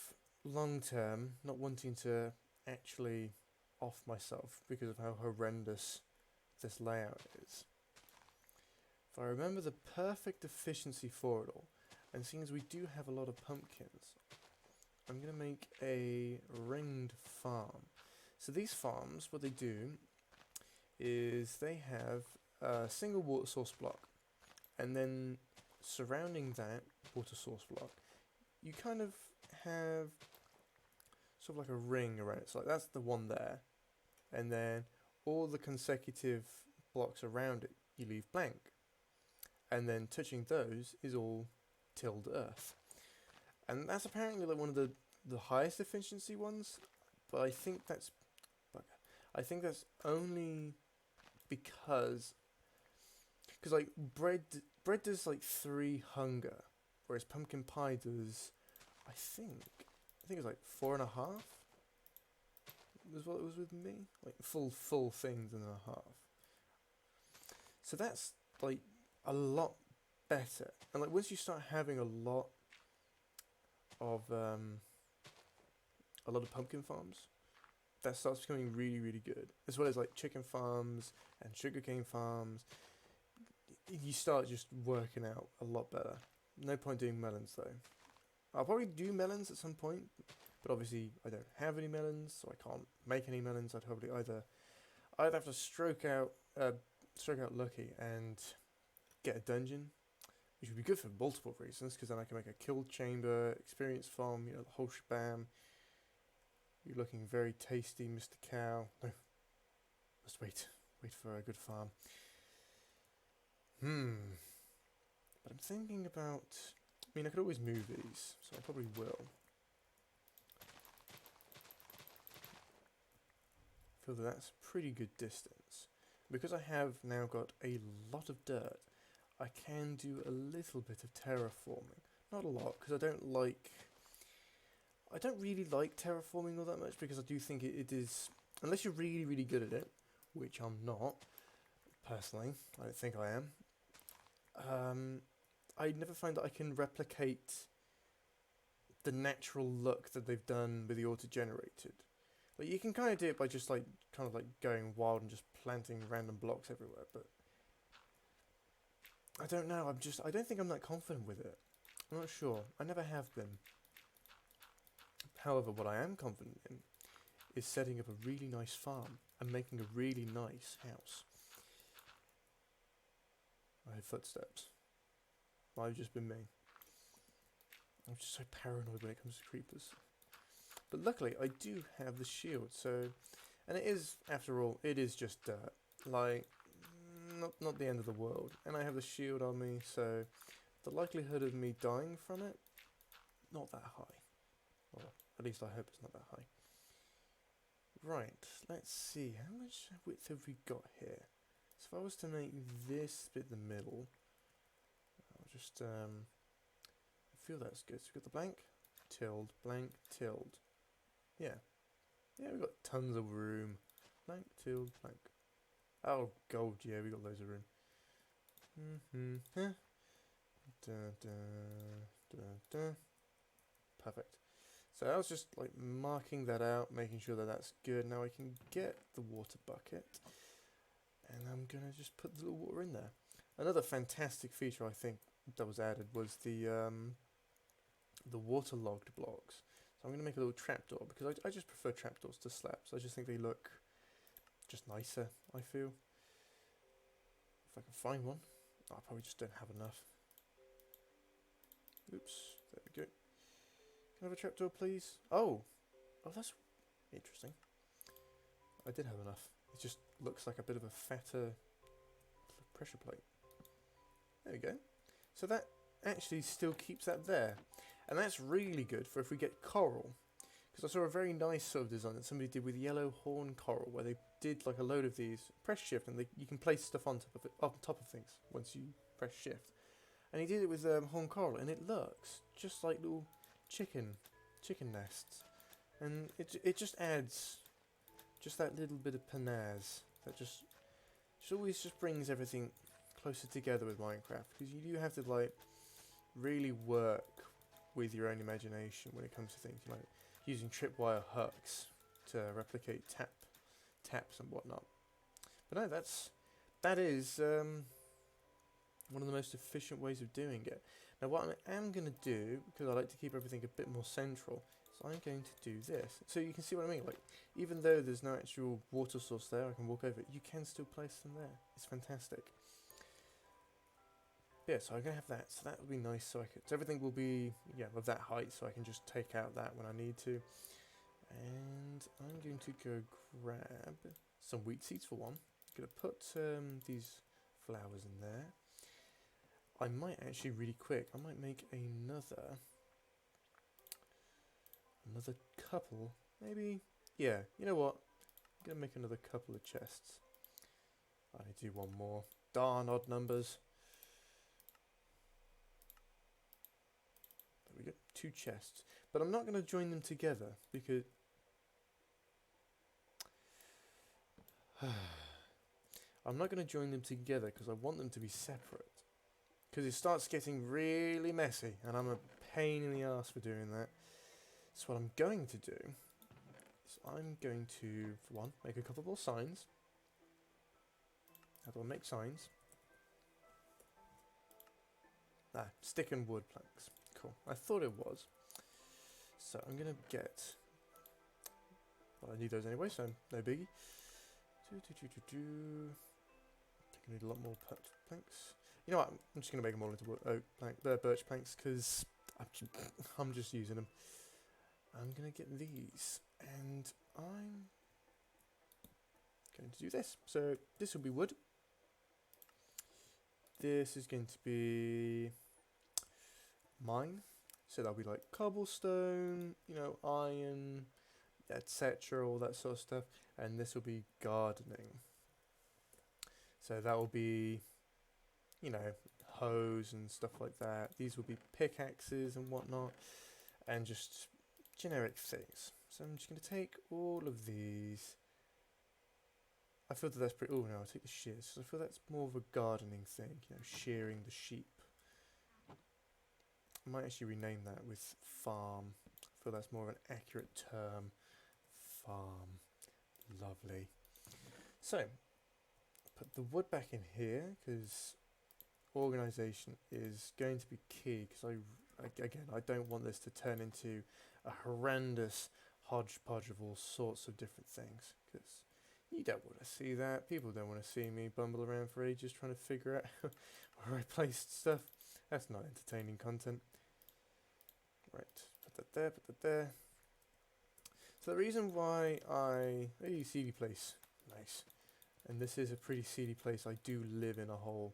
long term, not wanting to actually off myself because of how horrendous this layout is. If I remember the perfect efficiency for it all, and seeing as we do have a lot of pumpkins, I'm going to make a ringed farm. So these farms, what they do is they have a single water source block, and then surrounding that water source block, you kind of have sort of like a ring around it. So like that's the one there, and then all the consecutive blocks around it you leave blank, and then touching those is all tilled earth. And that's apparently like one of the highest efficiency ones, but I think that's only because like bread does like 3 hunger, whereas pumpkin pie does I think it's like 4.5. Was what it was with me, like full things and a half. So that's like a lot better, and like once you start having a lot of pumpkin farms, that starts becoming really, really good, as well as like chicken farms and sugarcane farms. You start just working out a lot better. No point doing melons though. I'll probably do melons at some point, but obviously I don't have any melons, so I can't make any melons. I'd probably I'd have to stroke out lucky and get a dungeon, which would be good for multiple reasons, because then I can make a kill chamber, experience farm, the whole shebang. You're looking very tasty, Mr. Cow. No, must wait for a good farm. But I'm thinking about, I could always move these, so I probably will. I feel that that's a pretty good distance. Because I have now got a lot of dirt, I can do a little bit of terraforming. Not a lot, because I don't really like terraforming all that much, because I do think it is, unless you're really, really good at it, which I'm not, personally, I don't think I am, I never find that I can replicate the natural look that they've done with the auto-generated. Like, you can kind of do it by just like kind of like going wild and just planting random blocks everywhere, but I don't know. I don't think I'm that confident with it. I'm not sure. I never have been. However, what I am confident in is setting up a really nice farm and making a really nice house. I heard footsteps. Might have just been me. I'm just so paranoid when it comes to creepers. But luckily, I do have the shield, so... And it is, after all, it is just dirt. Like, not the end of the world. And I have the shield on me, so... The likelihood of me dying from it, not that high. Or at least I hope it's not that high. Right, let's see. How much width have we got here? So if I was to make this bit the middle... I'll just... I feel that's good. So we've got the blank, tilde, blank, tilde. Yeah. Yeah, we've got tons of room. Blank, tilde, blank. Oh, gold, yeah, we got loads of room. Yeah. Perfect. So I was just like marking that out, making sure that that's good. Now I can get the water bucket, and I'm gonna just put the little water in there. Another fantastic feature I think that was added was the waterlogged blocks. So I'm going to make a little trapdoor because I just prefer trapdoors to slabs. I just think they look just nicer, I feel. If I can find one. Oh, I probably just don't have enough. Oops, there we go. Can I have a trapdoor, please? Oh, that's interesting. I did have enough. It just looks like a bit of a fatter pressure plate. There we go. So that actually still keeps that there. And that's really good for if we get coral. Because I saw a very nice sort of design that somebody did with yellow horn coral, where they did like a load of these, press shift, and you can place stuff on top of things once you press shift. And he did it with horn coral, and it looks just like little chicken nests. And it just adds just that little bit of panache that just always just brings everything closer together with Minecraft, because you do have to like really work with your own imagination when it comes to things like using tripwire hooks to replicate taps and whatnot. But no, that is one of the most efficient ways of doing it. Now what I am going to do, because I like to keep everything a bit more central, is I'm going to do this. So you can see what I mean, like even though there's no actual water source there, I can walk over it, you can still place them there. It's fantastic. Yeah, so I'm going to have that, so that would be nice, so everything will be, of that height, so I can just take out that when I need to. And I'm going to go grab some wheat seeds for one. I'm going to put these flowers in there. I might actually, really quick, I might make another couple, maybe, yeah, you know what, I'm going to make another couple of chests. I need to do one more, darn odd numbers. We get 2 chests, but I'm not going to join them together because I want them to be separate, because it starts getting really messy and I'm a pain in the ass for doing that. So what I'm going to do is I'm going to, for one, make a couple more signs. How do I make signs? Stick and wood planks. Cool. I thought it was. So I'm going to get... Well, I need those anyway, so no biggie. I need a lot more planks. You know what? I'm just going to make them all into birch planks, because I'm just using them. I'm going to get these, and I'm going to do this. So this will be wood. This is going to be mine, so that'll be like cobblestone, iron, etc., all that sort of stuff. And this will be gardening, so that will be hoes and stuff like that. These will be pickaxes and whatnot, and just generic things. So I'm just going to take all of these I feel that that's pretty. Oh no, I'll take the shears. So I feel that's more of a gardening thing. You know, shearing the sheep. I might actually rename that with farm. I feel that's more of an accurate term. Farm. Lovely. So, put the wood back in here because organisation is going to be key. Because I don't want this to turn into a horrendous hodgepodge of all sorts of different things. Because you don't want to see that. People don't want to see me bumble around for ages trying to figure out where I placed stuff. That's not entertaining content. Right, put that there, put that there. So the reason why hey, seedy place, nice. And this is a pretty seedy place. I do live in a hole.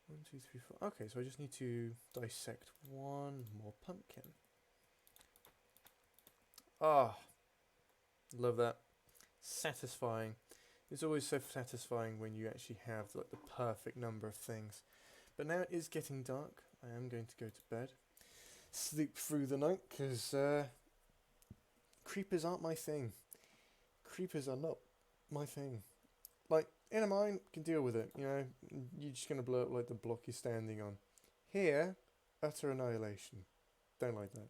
1, 2, 3, 4. Okay, so I just need to dissect one more pumpkin. Ah, love that. Satisfying. It's always so satisfying when you actually have like the perfect number of things. But now it is getting dark. I am going to go to bed. Sleep through the night because creepers aren't my thing. Creepers are not my thing. Like, in a mine, can deal with it, you know. You're just going to blow up like the block you're standing on. Here, utter annihilation. Don't like that.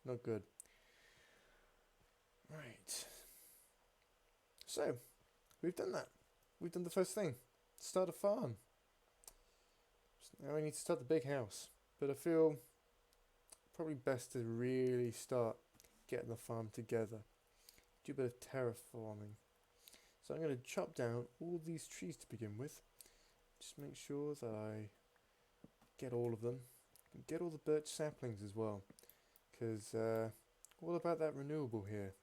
Not good. Right. So, we've done that. We've done the first thing. Start a farm. Now we need to start the big house. But I feel probably best to really start getting the farm together. Do a bit of terraforming. So I'm going to chop down all these trees to begin with. Just make sure that I get all of them. And get all the birch saplings as well. Because all about that renewable here.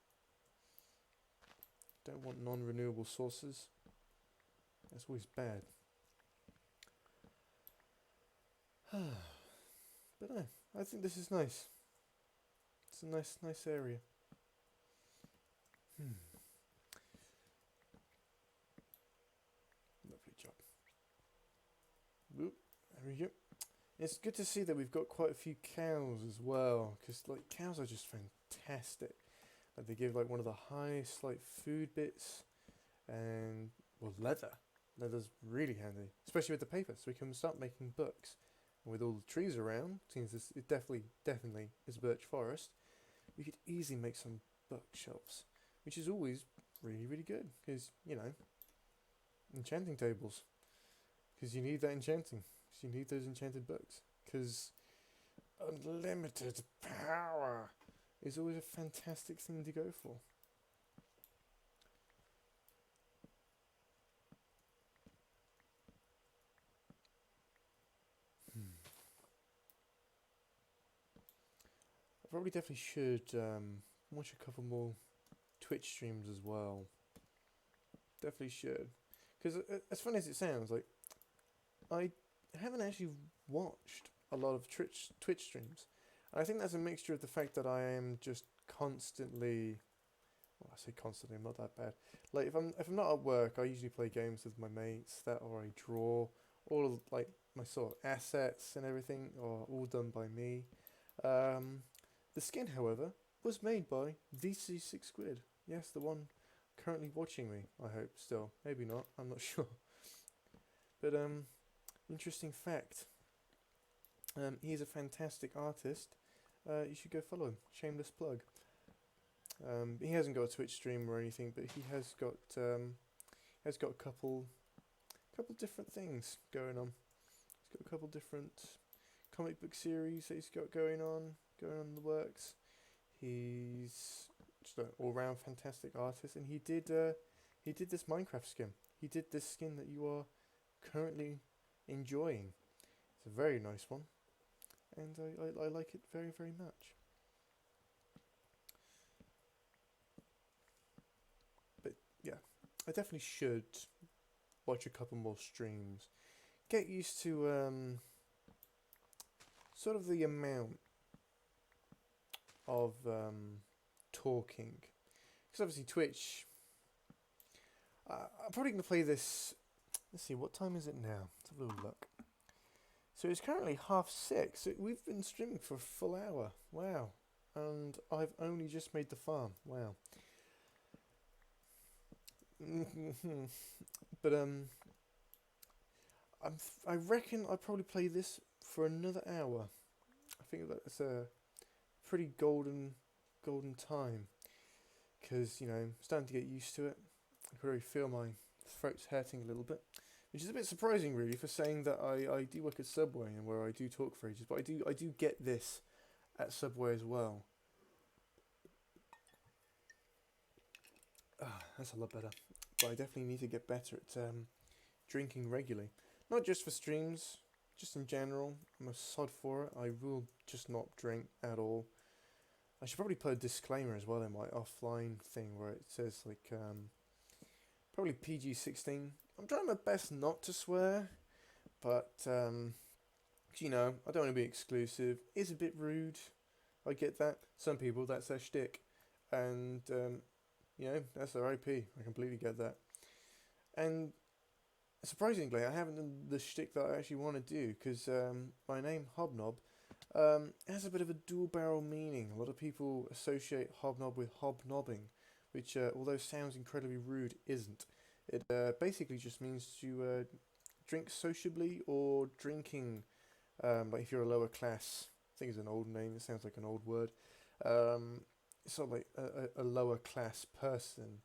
Don't want non-renewable sources. That's always bad. But no, I think this is nice. It's a nice area. Lovely job. Oop, there we go. It's good to see that we've got quite a few cows as well, because like cows are just fantastic. Like they give like one of the highest like food bits, and well, leather's really handy, especially with the paper, so we can start making books. And with all the trees around, since it definitely is a birch forest, we could easily make some bookshelves, which is always really good, because you know, enchanting tables, because you need that enchanting, because you need those enchanted books, because unlimited power is always a fantastic thing to go for. I probably definitely should watch a couple more Twitch streams as well. Definitely should. Because as funny as it sounds, like I haven't actually watched a lot of Twitch streams. And I think that's a mixture of the fact that I am just constantly, well, I say constantly, I'm not that bad. Like if I'm not at work, I usually play games with my mates, that or I draw. All of like my sort of assets and everything are all done by me. The skin, however, was made by VC6 Squid. Yes, the one currently watching me, I hope, still. Maybe not, I'm not sure. But, interesting fact. He's a fantastic artist. You should go follow him. Shameless plug. He hasn't got a Twitch stream or anything, but he has got a couple different things going on. He's got a couple different comic book series that he's got going on in the works. He's just an all-round fantastic artist, and he did this Minecraft skin. He did this skin that you are currently enjoying. It's a very nice one, and I like it very much. But yeah, I definitely should watch a couple more streams. Get used to sort of the amount of talking, because obviously Twitch, I'm probably going to play this. Let's see, what time is it now? Let's have a little look. So it's currently 6:30. So we've been streaming for a full hour. Wow. And I've only just made the farm. Wow. But I reckon I'd probably play this for another hour. I think that's a pretty golden time, because I'm starting to get used to it. I can already feel my throat's hurting a little bit, which is a bit surprising, really, for saying that I do work at Subway and where I do talk for ages. But I do get this at Subway as well. That's a lot better. But I definitely need to get better at drinking regularly. Not just for streams, just in general. I'm a sod for it. I will just not drink at all. I should probably put a disclaimer as well in my offline thing where it says, like, probably PG-16. I'm trying my best not to swear, but, I don't want to be exclusive. It's a bit rude. I get that. Some people, that's their shtick. And, that's their IP. I completely get that. And surprisingly, I haven't done the shtick that I actually want to do, because my name, HobNob, has a bit of a dual barrel meaning. A lot of people associate hobnob with hobnobbing, which, although sounds incredibly rude, isn't. It basically just means to drink sociably, or drinking, like if you're a lower class. I think it's an old name, it sounds like an old word. Sort of like a lower class person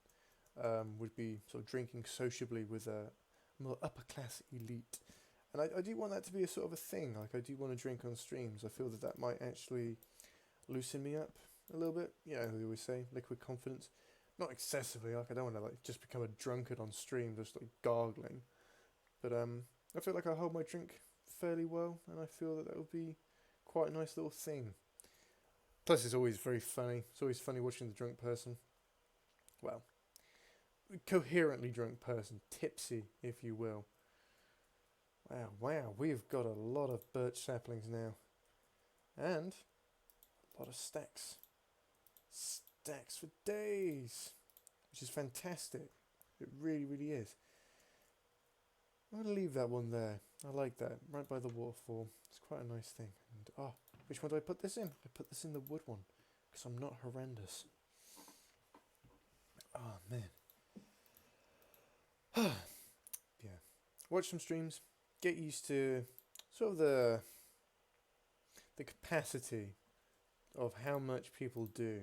would be sort of drinking sociably with a more upper class elite. And I do want that to be a sort of a thing. Like, I do want to drink on streams. I feel that might actually loosen me up a little bit. They always say liquid confidence. Not excessively. Like, I don't want to just become a drunkard on stream, just like gargling. But I feel like I hold my drink fairly well, and I feel that would be quite a nice little thing. Plus, it's always very funny. It's always funny watching the drunk person. Well, coherently drunk person, tipsy, if you will. Wow, we've got a lot of birch saplings now. And a lot of stacks. Stacks for days. Which is fantastic. It really, really is. I'm going to leave that one there. I like that. Right by the waterfall. It's quite a nice thing. And which one do I put this in? I put this in the wood one, because I'm not horrendous. Oh, man. Yeah. Watch some streams. Get used to sort of the capacity of how much people do.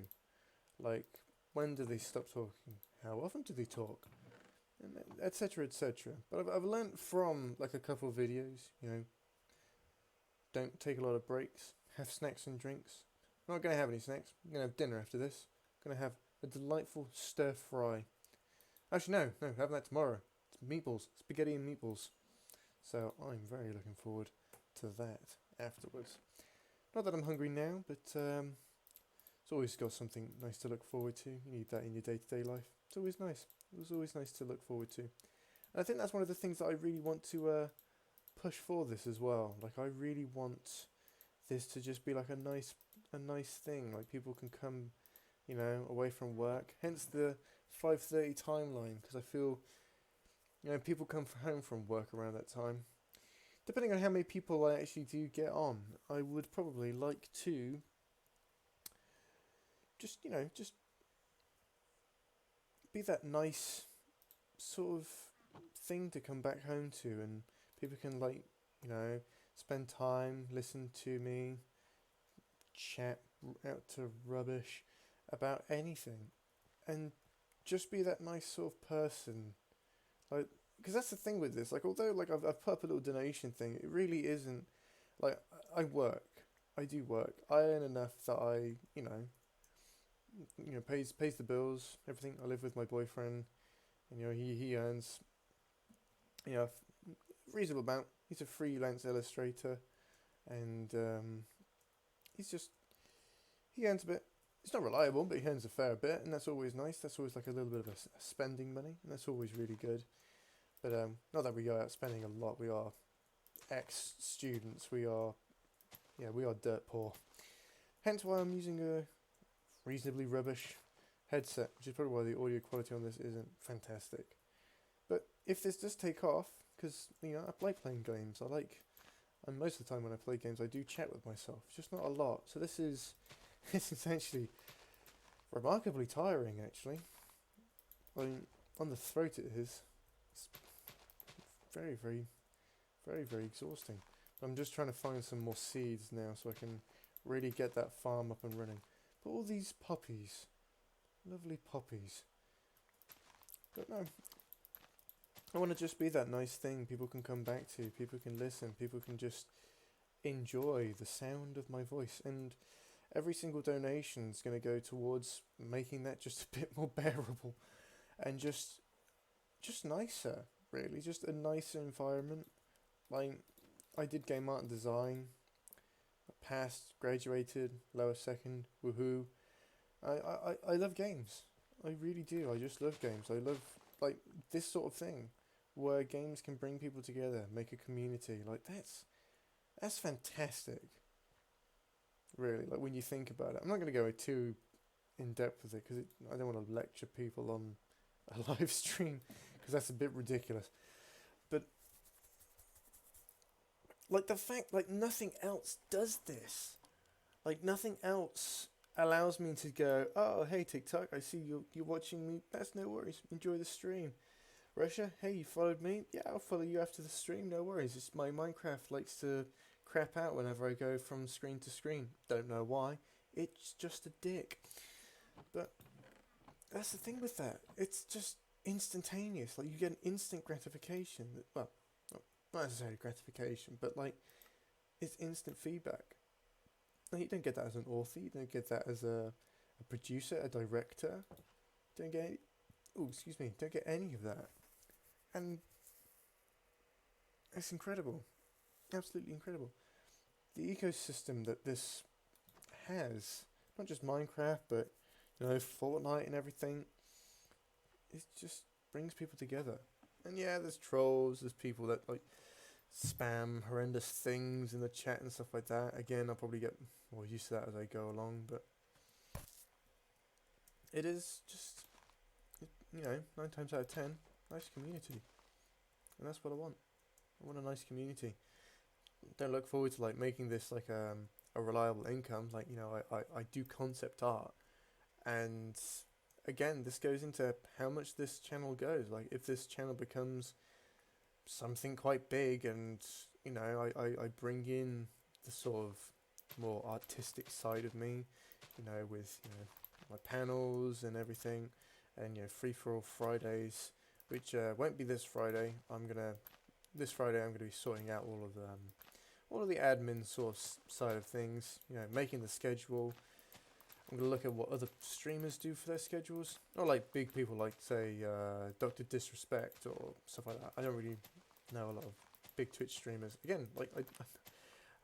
Like, when do they stop talking? How often do they talk? Etc, etc. But I've learnt from, like, a couple of videos, don't take a lot of breaks, have snacks and drinks. I'm not going to have any snacks. I'm going to have dinner after this. I'm going to have a delightful stir fry. Actually, no, having that tomorrow. It's meatballs, spaghetti and meatballs. So I'm very looking forward to that afterwards. Not that I'm hungry now, but it's always got something nice to look forward to. You need that in your day-to-day life. It's always nice. It was always nice to look forward to. And I think that's one of the things that I really want to push for this as well. Like, I really want this to just be like a nice thing. Like, people can come, away from work. Hence the 5:30 timeline, because I feel, people come home from work around that time. Depending on how many people I actually do get on, I would probably like to just be that nice sort of thing to come back home to, and people can, spend time, listen to me, chat out to rubbish about anything, and just be that nice sort of person. Like, because that's the thing with this. Like, although I've put up a little donation thing, it really isn't like I do work. I earn enough that I pays the bills, everything. I live with my boyfriend, and he earns a reasonable amount. He's a freelance illustrator, and he earns a bit. It's not reliable, but he earns a fair bit, and that's always nice. That's always like a little bit of a spending money, and that's always really good. But not that we go out spending a lot. We are ex-students. We are dirt poor. Hence why I'm using a reasonably rubbish headset, which is probably why the audio quality on this isn't fantastic. But if this does take off, because I like playing games, and most of the time when I play games, I do chat with myself, just not a lot. So this is actually remarkably tiring, actually. on the throat it is. It's very, very, very, very exhausting. I'm just trying to find some more seeds now so I can really get that farm up and running. But all these poppies, lovely poppies. But no, I want to just be that nice thing people can come back to, people can listen, people can just enjoy the sound of my voice. And every single donation is going to go towards making that just a bit more bearable and just nicer, really, just a nicer environment. Like, I did game art and design, I passed, graduated, lower second, woohoo. I love games. I really do. I just love games. I love, like, this sort of thing where games can bring people together, make a community. Like, that's fantastic. Really, like, when you think about it. I'm not going to go too in depth with it because I don't want to lecture people on a live stream because that's a bit ridiculous. But like the fact, like, nothing else does this. Like, nothing else allows me to go, oh, hey, TikTok, I see you're watching me. That's no worries. Enjoy the stream. Russia, hey, you followed me? Yeah, I'll follow you after the stream. No worries. It's my Minecraft likes to crap out whenever I go from screen to screen. Don't know why. It's just a dick. But that's the thing with that. It's just instantaneous. Like, you get an instant gratification. Well, not necessarily gratification, but like, it's instant feedback. Like, you don't get that as an author. You don't get that as a producer, a director. Don't get. Don't get any of that. And it's incredible. Absolutely incredible. The ecosystem that this has, not just Minecraft, but, you know, Fortnite and everything, it just brings people together. And yeah, there's trolls, there's people that, like, spam horrendous things in the chat and stuff like that. Again, I'll probably get more used to that as I go along, but it is just, you know, 9 times out of 10, nice community. And that's what I want. I want a nice community. Don't look forward to, like, making this like a reliable income. Like, you know, I do concept art, and again, this goes into how much this channel goes. Like, if this channel becomes something quite big, and, you know, I bring in the sort of more artistic side of me, you know, with, you know, my panels and everything, and, you know, free for all Fridays, which won't be this Friday. This Friday I'm gonna be sorting out all of the admin sort of side of things. You know, making the schedule. I'm gonna look at what other streamers do for their schedules. Not like big people like, say, Dr. Disrespect or stuff like that. I don't really know a lot of big Twitch streamers. Again, like, I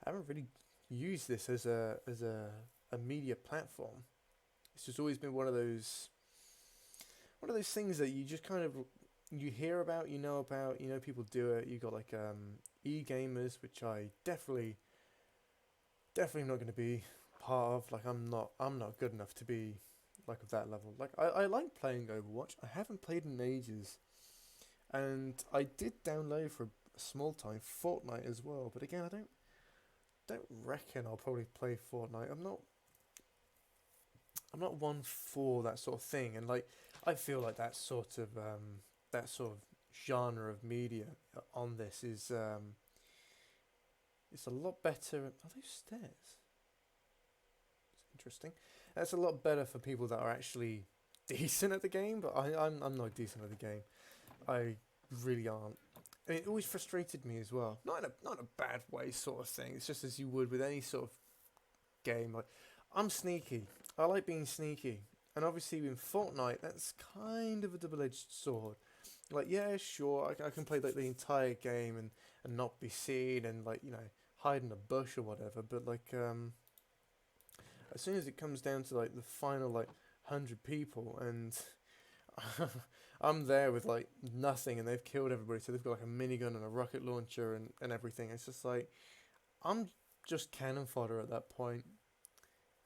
haven't really used this as a media platform. It's just always been one of those things that you just kind of, you hear about, you know people do it. You got like e-gamers, which I definitely not going to be part of. Like, I'm not good enough to be like of that level. Like, I like playing Overwatch. I haven't played in ages, and I did download for a small time Fortnite as well. But again, I don't reckon I'll probably play Fortnite. I'm not one for that sort of thing, and like, I feel like that sort of genre of media on this is it's a lot better. Are those stairs? It's interesting. That's a lot better for people that are actually decent at the game, but I'm not decent at the game. I really aren't. And it always frustrated me as well. Not in a bad way, sort of thing. It's just as you would with any sort of game. Like, I'm sneaky. I like being sneaky. And obviously in Fortnite, that's kind of a double-edged sword. Like, yeah, sure, I can play like the entire game and not be seen and, like, you know, hide in a bush or whatever. But like, as soon as it comes down to like the final like 100 people, and I'm there with like nothing, and they've killed everybody, so they've got like a minigun and a rocket launcher and everything. It's just like, I'm just cannon fodder at that point.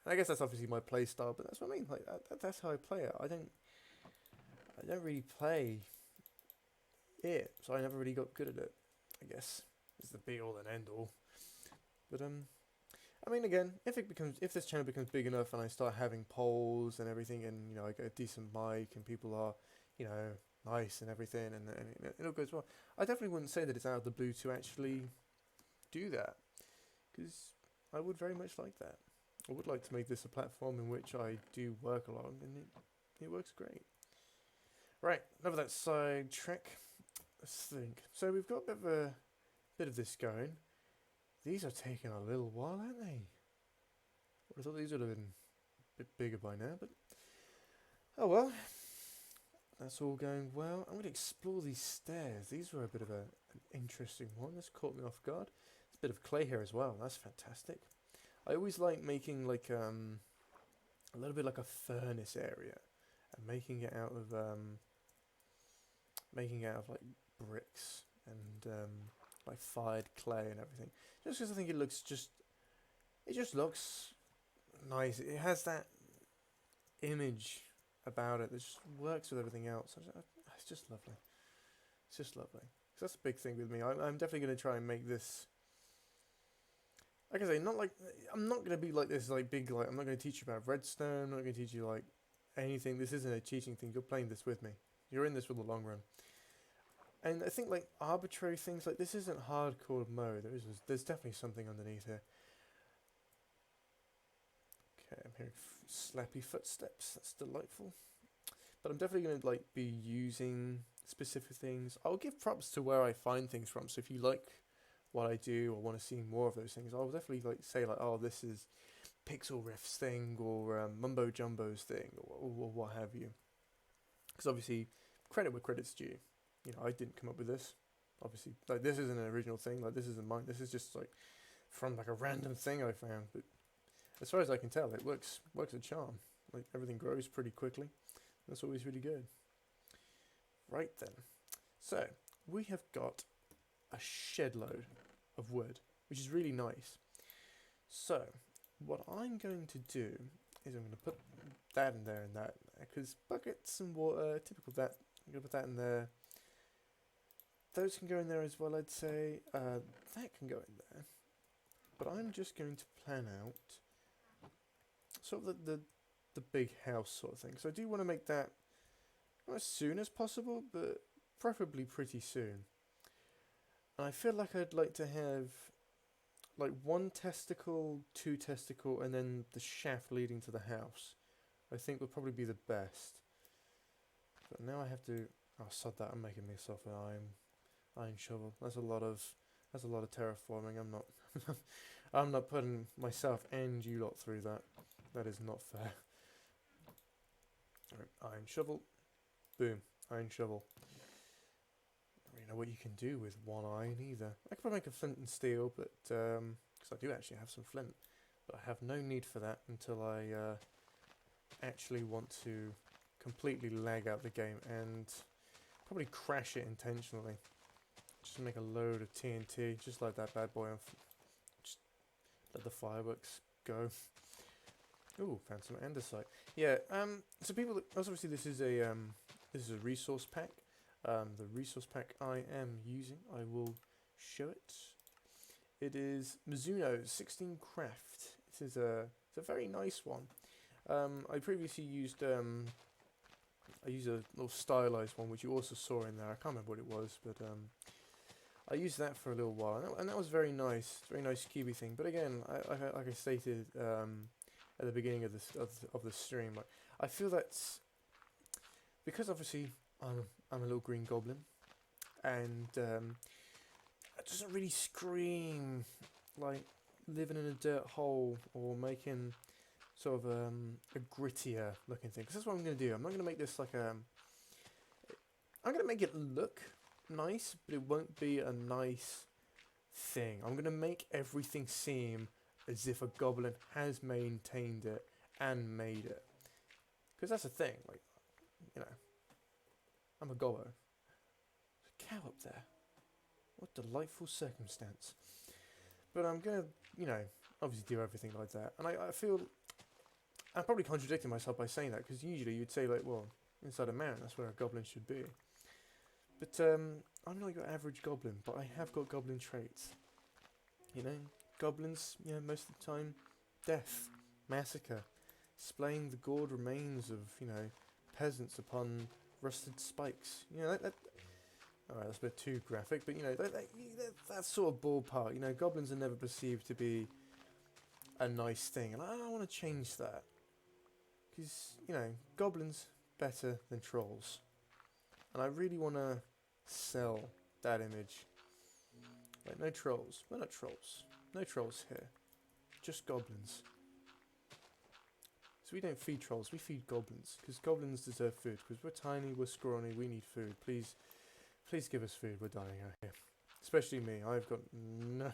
And I guess that's obviously my play style, but that's what I mean. Like, that's how I play it. I don't really play it, so I never really got good at it, I guess, is the be all and end all. But I mean, again, if this channel becomes big enough and I start having polls and everything, and, you know, I get a decent mic and people are, you know, nice and everything, and it all goes well. I definitely wouldn't say that it's out of the blue to actually do that, because I would very much like that. I would like to make this a platform in which I do work along, and it works great. Right, enough of that side track. Let's think. So we've got a bit of this going. These are taking a little while, aren't they? I thought these would have been a bit bigger by now, but oh well. That's all going well. I'm going to explore these stairs. These were a bit of an interesting one. This caught me off guard. There's a bit of clay here as well. That's fantastic. I always like making like a little bit like a furnace area, and making it out of like bricks and like fired clay and everything. Just because I think it just looks nice. It has that image about it that just works with everything else. It's just lovely. It's just lovely. So that's a big thing with me. I'm definitely going to try and make this. Like I say, I'm not going to be like this, like big, like I'm not going to teach you about redstone. I'm not going to teach you like anything. This isn't a teaching thing. You're playing this with me. You're in this for the long run. And I think like arbitrary things like this isn't hardcore mode. There's definitely something underneath here. Okay, I'm hearing slappy footsteps. That's delightful. But I'm definitely going to like be using specific things. I'll give props to where I find things from. So if you like what I do or want to see more of those things, I'll definitely like say like, oh, this is Pixel Riff's thing or Mumbo Jumbo's thing or what have you. Because obviously, credit where credit's due. You know, I didn't come up with this. Obviously, like this isn't an original thing. Like this isn't mine. This is just like from like a random thing I found. But as far as I can tell, it works a charm. Like everything grows pretty quickly. That's always really good. Right then. So we have got a shed load of wood, which is really nice. So what I'm going to do is I'm going to put that in there and that in there, because buckets and water, typical that. I'm going to put that in there. Those can go in there as well, I'd say. That can go in there. But I'm just going to plan out sort of the big house sort of thing. So I do want to make that not as soon as possible, but preferably pretty soon. And I feel like I'd like to have like 1 testicle, 2 testicle, and then the shaft leading to the house. I think would probably be the best. But now I have to. Oh, sod that! I'm making myself an iron shovel. That's a lot of terraforming. I'm not putting myself and you lot through that. That is not fair. Right, iron shovel. Boom. Iron shovel. I don't really know what you can do with 1 iron either. I could probably make a flint and steel, but because I do actually have some flint, but I have no need for that until I actually want to completely lag out the game and probably crash it intentionally. Just make a load of TNT, just like that bad boy, and just let the fireworks go. Ooh, found some andesite. Yeah. So people, obviously this is a resource pack. The resource pack I am using, I will show it. It is Mizuno 16 Craft. It's a very nice one. I previously used a little stylized one, which you also saw in there. I can't remember what it was, but I used that for a little while, and that was very nice. Very nice cubey thing. But again, like I stated at the beginning of this of the stream, like, I feel that's because obviously I'm a little green goblin, and it doesn't really scream like living in a dirt hole or making sort of a grittier looking thing. Because that's what I'm going to do. I'm not going to make this like I'm going to make it look nice, but it won't be a nice thing. I'm going to make everything seem as if a goblin has maintained it and made it. Because that's the thing, like, you know, I'm a gobbo. There's a cow up there. What delightful circumstance. But I'm going to, you know, obviously do everything like that. And I feel I'm probably contradicting myself by saying that, because usually you'd say, like, well, inside a mountain, that's where a goblin should be. But I'm not your average goblin, but I have got goblin traits. You know, goblins, you know, most of the time, death, massacre, splaying the gored remains of, you know, peasants upon rusted spikes. You know, alright, that's a bit too graphic, but you know, that sort of ballpark. You know, goblins are never perceived to be a nice thing, and I want to change that. Because, you know, goblins better than trolls. And I really want to sell that image. Like, no trolls. We're not trolls. No trolls here. Just goblins. So we don't feed trolls, we feed goblins. Because goblins deserve food. Because we're tiny, we're scrawny, we need food. Please give us food, we're dying out here. Especially me, I've got no...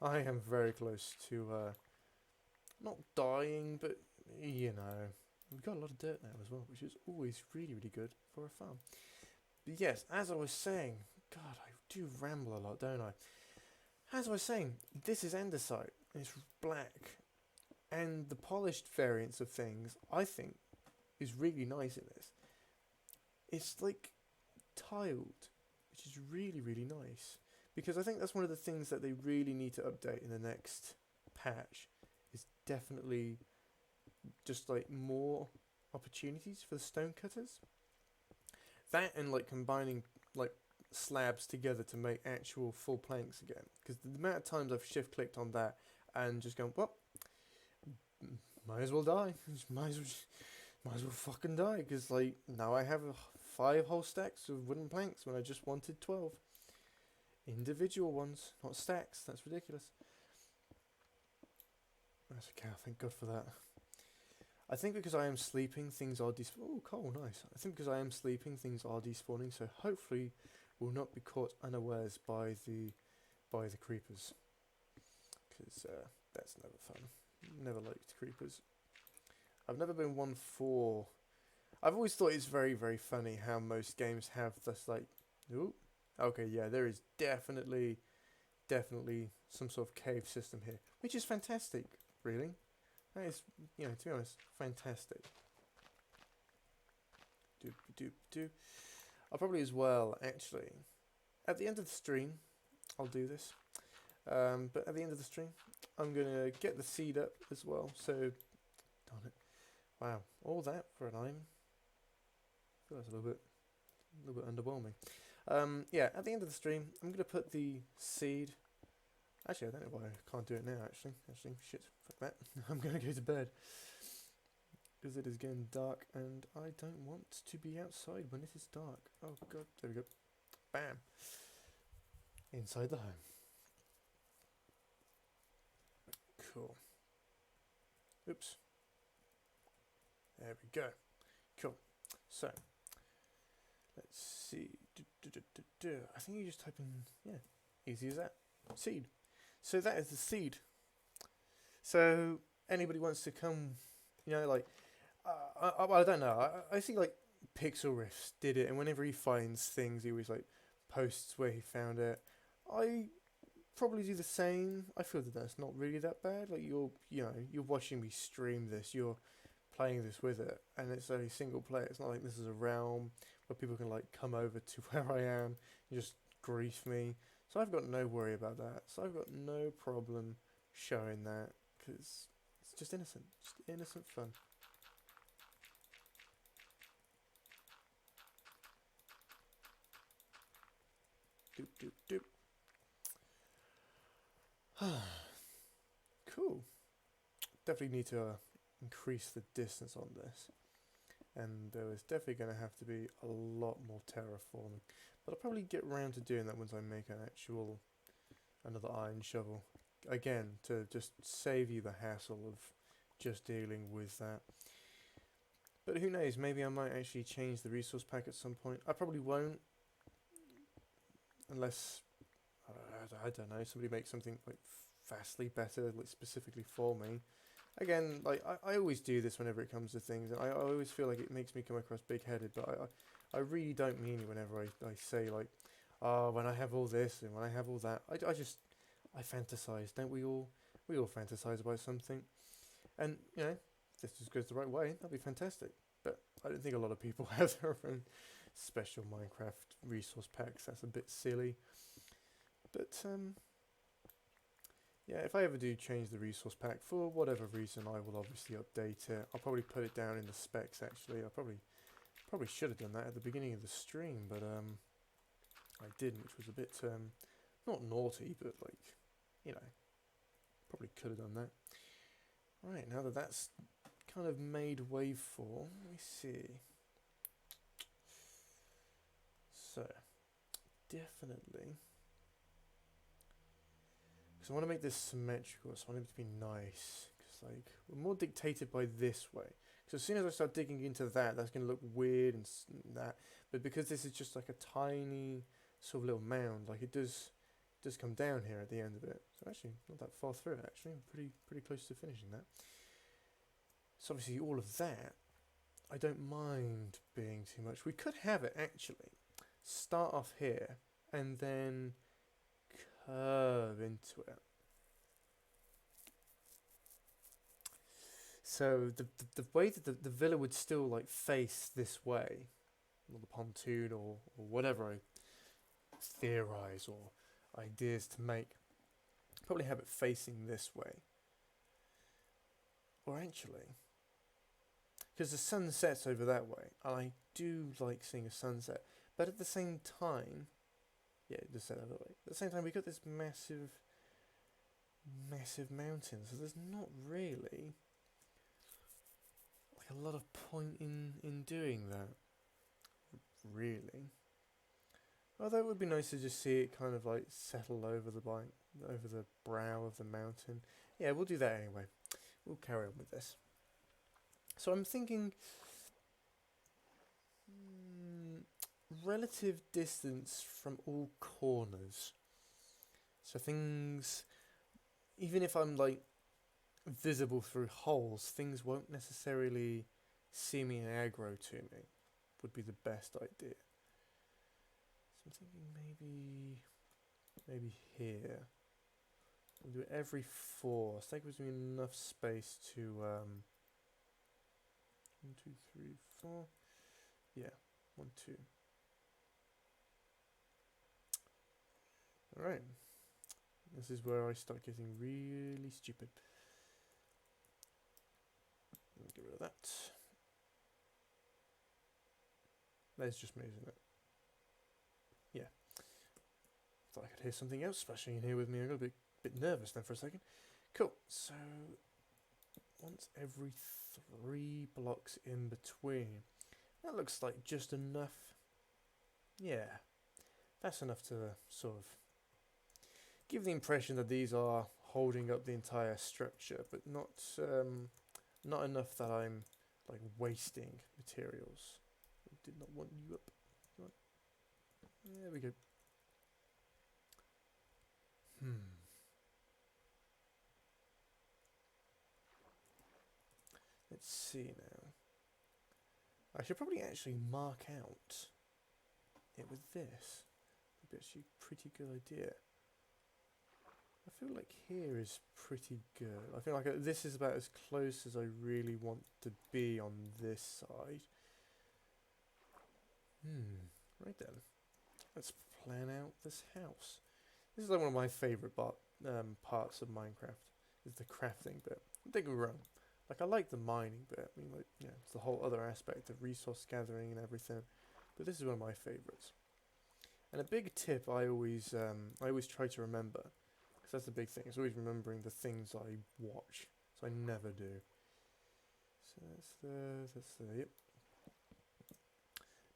I am very close to, not dying, but, you know... We've got a lot of dirt now as well, which is always really, really good for a farm. But yes, as I was saying... God, I do ramble a lot, don't I? As I was saying, this is andesite. It's black. And the polished variants of things, I think, is really nice in this. It's like tiled, which is really, really nice. Because I think that's one of the things that they really need to update in the next patch. Is definitely just like more opportunities for the stonecutters. That and like combining like slabs together to make actual full planks again. Because the amount of times I've shift clicked on that and just gone, well, might as well die. Might as well fucking die. Because like now I have 5 whole stacks of wooden planks when I just wanted 12. Individual ones, not stacks. That's ridiculous. That's a cow. Thank God for that. I think because I am sleeping, things are oh, coal, nice. I think because I am sleeping, things are despawning. So hopefully, we'll not be caught unawares by the creepers. Because that's never fun. Never liked creepers. I've never been one for... I've always thought it's very, very funny how most games have this like... Ooh, okay, yeah, there is definitely some sort of cave system here. Which is fantastic, really. That is, you know, to be honest, fantastic. I'll probably as well, actually, at the end of the stream, I'll do this. But at the end of the stream, I'm going to get the seed up as well. So, darn it. Wow, all that for an iron. I feel that's a little bit underwhelming. Yeah, at the end of the stream, I'm going to put the seed... Actually, I don't know why I can't do it now, actually. Shit, fuck that. I'm going to go to bed. Because it is getting dark, and I don't want to be outside when it is dark. Oh, God, there we go. Bam. Inside the home. Cool. Oops. There we go. Cool. So, let's see. I think you just type in, yeah, easy as that. Seed. So that is the seed. So anybody wants to come, you know, like, I don't know. I see like Pixel Riffs did it, and whenever he finds things, he always like posts where he found it. I probably do the same. I feel that that's not really that bad. Like you're watching me stream this, you're playing this with it, and it's only single player. It's not like this is a realm where people can like come over to where I am and just grief me. So I've got no worry about that. So I've got no problem showing that because it's just innocent fun. Doop. Cool. Definitely need to increase the distance on this. And there is definitely going to have to be a lot more terraforming. But I'll probably get around to doing that once I make another iron shovel. Again, to just save you the hassle of just dealing with that. But who knows, maybe I might actually change the resource pack at some point. I probably won't. Unless, I don't know, somebody makes something like vastly better, like specifically for me. Again, like I always do this whenever it comes to things, and I always feel like it makes me come across big-headed, but I really don't mean it whenever I say like, oh, when I have all this and when I have all that. I fantasize, don't we all? We all fantasize about something, and you know, if this just goes the right way, that'd be fantastic. But I don't think a lot of people have their own special Minecraft resource packs. That's a bit silly, but yeah, if I ever do change the resource pack for whatever reason, I will obviously update it. I'll probably put it down in the specs actually. I'll probably Probably should have done that at the beginning of the stream, but I didn't, which was a bit not naughty, but like, you know, probably could have done that. Right, now that that's kind of made way for, let me see. So, definitely, because I want to make this symmetrical, so I want it to be nice. Because like, we're more dictated by this way. Because as soon as I start digging into that, that's going to look weird and that. But because this is just like a tiny sort of little mound, like it does come down here at the end of it. So actually, not that far through. Actually, I'm pretty close to finishing that. So obviously, all of that, I don't mind being too much. We could have it actually start off here and then curve into it. So the way that the villa would still like face this way, or the pontoon or whatever I theorize or ideas to make, probably have it facing this way. Or actually, because the sun sets over that way, and I do like seeing a sunset, but at the same time, yeah, it does set over that way. At the same time, we've got this massive mountain, so there's not really like a lot of point in doing that, really. Although it would be nice to just see it kind of like settle over the brow of the mountain. Yeah, we'll do that anyway. We'll carry on with this. So I'm thinking relative distance from all corners. So things, even if I'm like visible through holes, things won't necessarily see me and aggro to me, would be the best idea. So I'm thinking maybe here. We'll do it every 4. So that gives me enough space to 1, 2, 3, 4. Yeah, 1, 2. Alright. This is where I start getting really stupid. Get rid of that. That's just me, isn't it? Yeah. Thought I could hear something else splashing in here with me. I got a bit nervous then for a second. Cool. So once every 3 blocks in between. That looks like just enough. Yeah. That's enough to sort of give the impression that these are holding up the entire structure, but not enough that I'm like wasting materials. I did not want you up. There we go. Let's see now. I should probably actually mark out it with this. Would be actually a pretty good idea. I feel like here is pretty good. I feel like this is about as close as I really want to be on this side. Right then. Let's plan out this house. This is like one of my favourite parts of Minecraft, is the crafting bit. Don't get me wrong. Like, I like the mining bit. I mean, like, yeah, it's the whole other aspect of resource gathering and everything. But this is one of my favourites. And a big tip I always try to remember, because that's the big thing, is always remembering the things I watch. So I never do. So that's the, yep.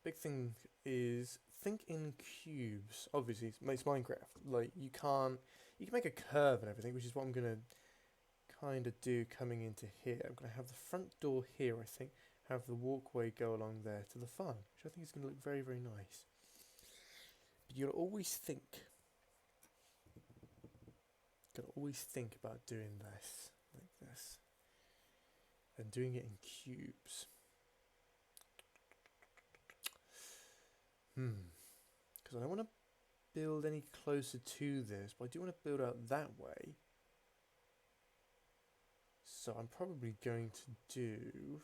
Big thing is, think in cubes. Obviously, it's Minecraft. Like, you can make a curve and everything, which is what I'm going to kind of do coming into here. I'm going to have the front door here, I think, have the walkway go along there to the farm, which I think is going to look very, very nice. But you'll always think, about doing this, like this, and doing it in cubes. Because I don't want to build any closer to this, but I do want to build out that way. So I'm probably going to do,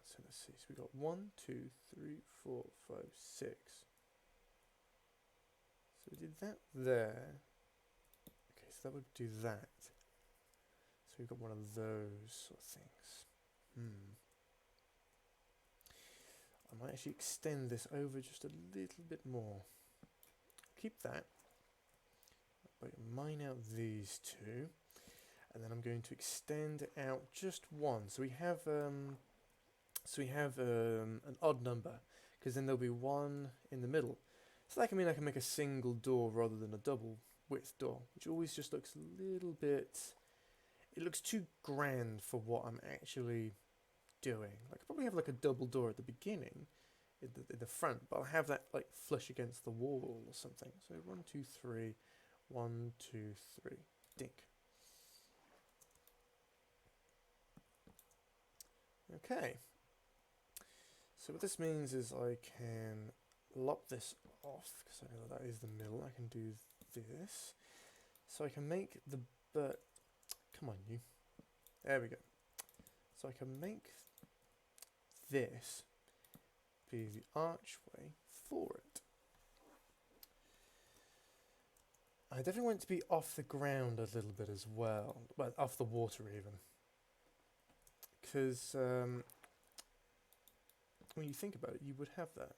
so let's see, so we got 1, 2, 3, 4, 5, 6. So we did that there. Okay, so that would do that. So we've got one of those sort of things. I might actually extend this over just a little bit more. Keep that, but mine out these two, and then I'm going to extend out just one. So we have an odd number, because then there'll be one in the middle. So that can mean I can make a single door rather than a double width door, which always just looks a little bit. It looks too grand for what I'm actually doing. Like I probably have like a double door at the beginning, in the front, but I'll have that like flush against the wall or something. So 1, 2, 3, 1, 2, 3, dink. Okay. So what this means is I can lop this off, because I know that is the middle. I can do this. So I can make the bird. Come on, you. There we go. So I can make this be the archway for it. I definitely want it to be off the ground a little bit as well. Well, off the water even. Because when you think about it, you would have that.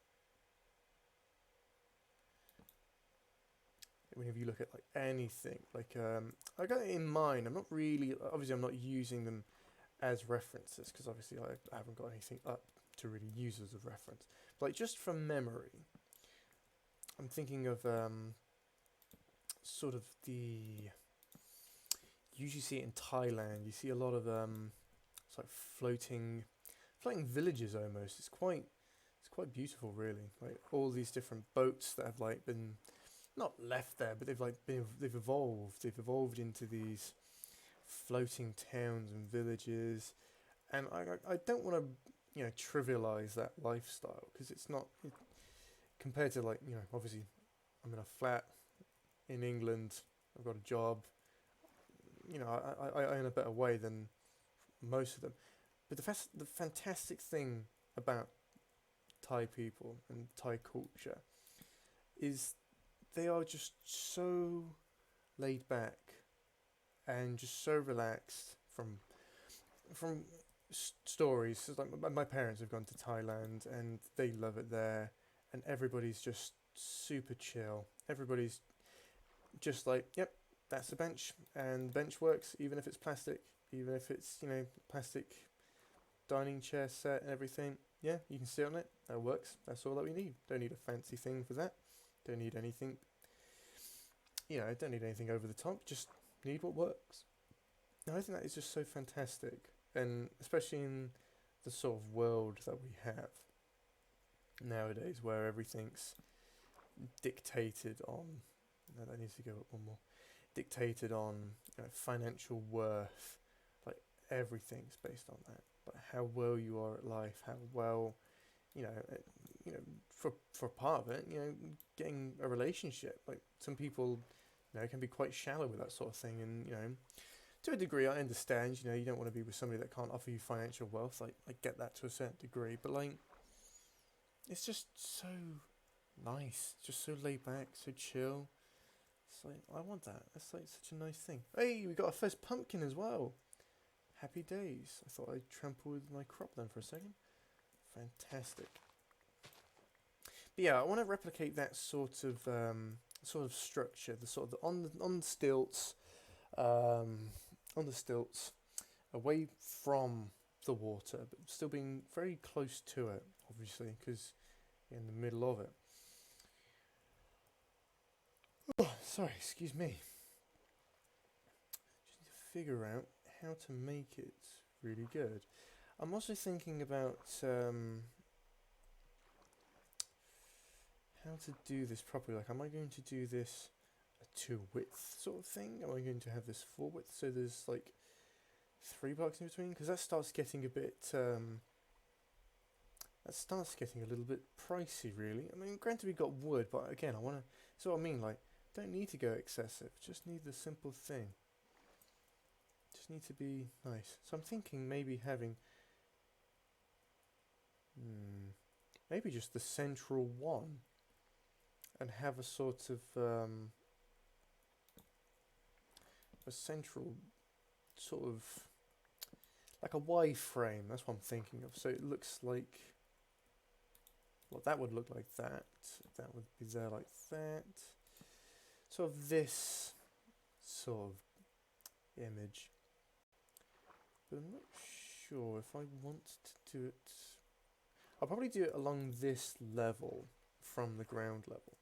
Whenever you look at like anything, like I got it in mind. I'm not really, obviously I'm not using them as references, because obviously I haven't got anything up to really use as a reference. But like just from memory, I'm thinking of sort of the, you usually see it in Thailand. You see a lot of it's like floating villages almost. It's quite beautiful, really. Like all these different boats that have like been not left there, but they've evolved into these floating towns and villages. And I don't want to trivialize that lifestyle, because it's not compared to like obviously I'm in a flat in England. I've got a job. I earn a better way than most of them. But the fantastic thing about Thai people and Thai culture is they are just so laid back and just so relaxed. From stories, like my parents have gone to Thailand and they love it there, and everybody's just super chill. Everybody's just like, yep, that's the bench, and the bench works even if it's plastic, even if it's plastic dining chair set and everything. Yeah, you can sit on it. That works. That's all that we need. Don't need a fancy thing for that. Don't need anything. Don't need anything over the top. Just need what works. And I think that is just so fantastic, and especially in the sort of world that we have nowadays, where everything's dictated on. No, that needs to go up one more. Dictated on financial worth. Like everything's based on that. Like how well you are at life, how well, for part of it, getting a relationship. Like some people, can be quite shallow with that sort of thing, and to a degree, I understand. You don't want to be with somebody that can't offer you financial wealth. Like I get that to a certain degree, but like, it's just so nice, just so laid back, so chill. It's like I want that. That's like such a nice thing. Hey, we got our first pumpkin as well. Happy days. I thought I'd trample with my crop then for a second. Fantastic. But yeah, I want to replicate that sort of structure, the sort of on the stilts, away from the water, but still being very close to it, obviously, because you're in the middle of it. Oh, sorry, excuse me. Just need to figure out how to make it really good. I'm also thinking about how to do this properly. Like, am I going to do this a 2 width sort of thing? Am I going to have this 4 width so there's like 3 blocks in between? Because that starts getting a bit a little bit pricey, really. I mean, granted we got wood, but again, I want to. That's what I mean. Like, don't need to go excessive. Just need the simple thing. Just need to be nice. So I'm thinking maybe having, maybe just the central one, and have a sort of a central sort of like a Y frame. That's what I'm thinking of. So it looks like well, that would look like that. That would be there like that. Sort of this sort of image. But I'm not sure if I want to do it. I'll probably do it along this level from the ground level.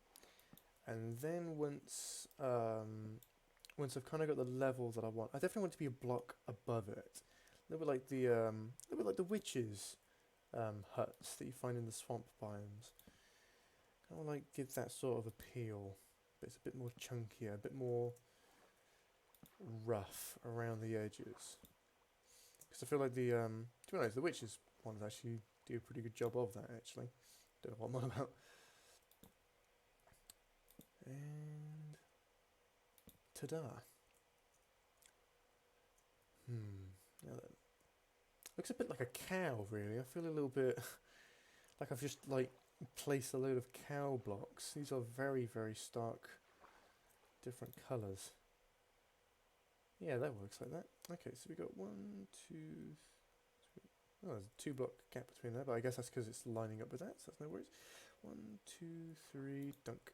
And then once I've kind of got the level that I want, I definitely want it to be a block above it. A little bit like the witches' huts that you find in the swamp biomes. Kind of like give that sort of appeal, but it's a bit more chunkier, a bit more rough around the edges. Because I feel like to be honest, the witches ones actually do a pretty good job of that. Actually, don't know what I'm on about. And ta-da. Now then. Looks a bit like a cow, really. I feel a little bit like I've just placed a load of cow blocks. These are very, very stark, different colours. Yeah, that works like that. Okay, so we got 1, 2, 3. Oh, there's a 2 block gap between there, but I guess that's because it's lining up with that, so that's no worries. 1, 2, 3, dunk.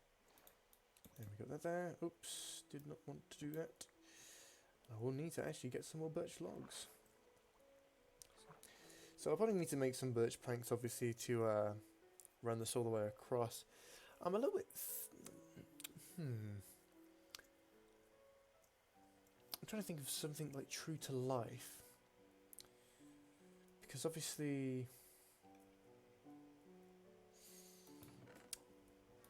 There we got that there. Oops, did not want to do that. I will need to actually get some more birch logs. So I'll probably need to make some birch planks, obviously, to run this all the way across. I'm a little bit... I'm trying to think of something like true to life. Because obviously...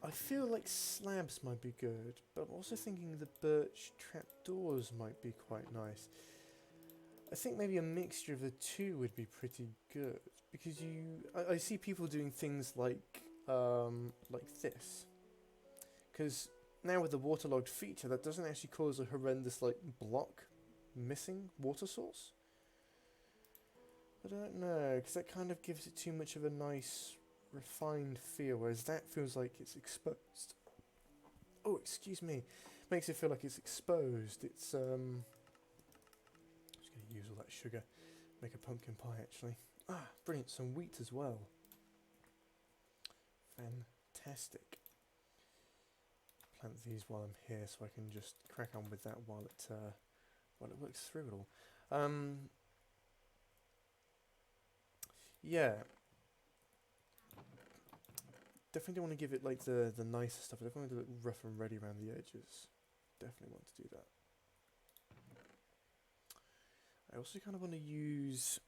I feel like slabs might be good, but I'm also thinking the birch trapdoors might be quite nice. I think maybe a mixture of the two would be pretty good, because I see people doing things like this. Because now with the waterlogged feature, that doesn't actually cause a horrendous block missing water source. I don't know, because that kind of gives it too much of a nice refined feel, whereas that feels like it's exposed. Oh, excuse me. Makes it feel like it's exposed. It's just going to use all that sugar. Make a pumpkin pie, actually. Ah, brilliant. Some wheat as well. Fantastic. Plant these while I'm here so I can just crack on with that while it works through it all. Yeah. Definitely don't want to give it the nicer stuff. I definitely want to look rough and ready around the edges. Definitely want to do that. I also kind of want to use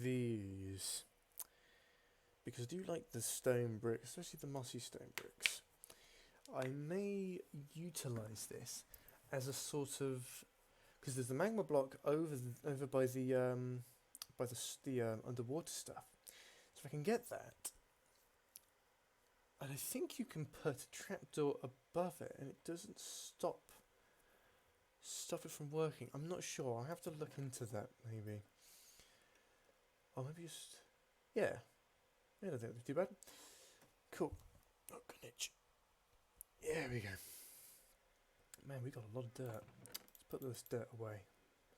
these because I do like the stone bricks, especially the mossy stone bricks. I may utilize this as a sort of, because there's the magma block over by the underwater stuff. So if I can get that, and I think you can put a trapdoor above it, and it doesn't stop it from working. I'm not sure. I'll have to look into that maybe. Or maybe just yeah. I don't think that'd be too bad. Cool. Oh, good itch. There we go. Man, we got a lot of dirt. Let's put this dirt away.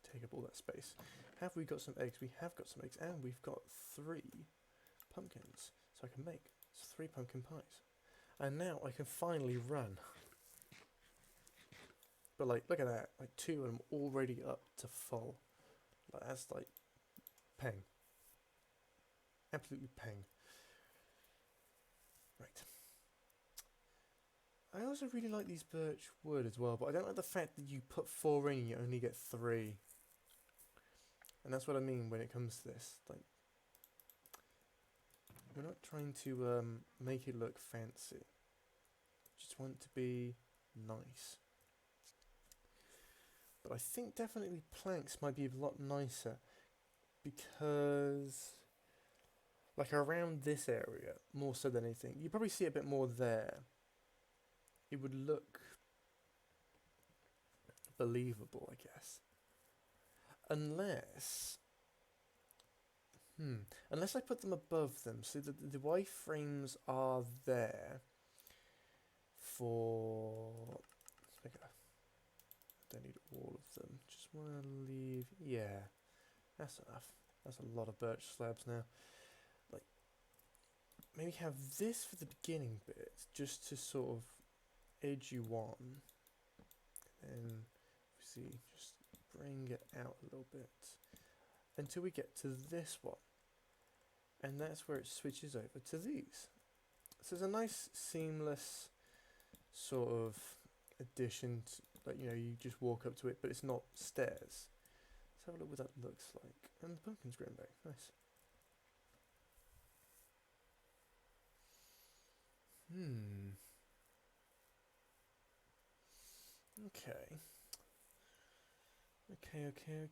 Take up all that space. Have we got some eggs? We have got some eggs, and we've got 3 pumpkins. So I can make 3 pumpkin pies. And now I can finally run. But look at that. 2 and I'm already up to full. That's peng. Absolutely peng. Right. I also really like these birch wood as well, but I don't like the fact that you put 4 in and you only get 3. And that's what I mean when it comes to this. We're not trying to make it look fancy. Just want it to be nice. But I think definitely planks might be a lot nicer because around this area, more so than anything, you probably see a bit more there. It would look believable, I guess. Unless I put them above them. So the Y-frames are there for... I don't need all of them. Just want to leave... Yeah, that's enough. That's a lot of birch slabs now. maybe have this for the beginning bit, just to sort of edge you on, and obviously just bring it out a little bit until we get to this one, and that's where it switches over to these. So it's a nice seamless sort of addition to, like, you know, you just walk up to it, but it's not stairs. Let's have a look what that looks like. And the pumpkin's grown back. Nice. Okay. Okay.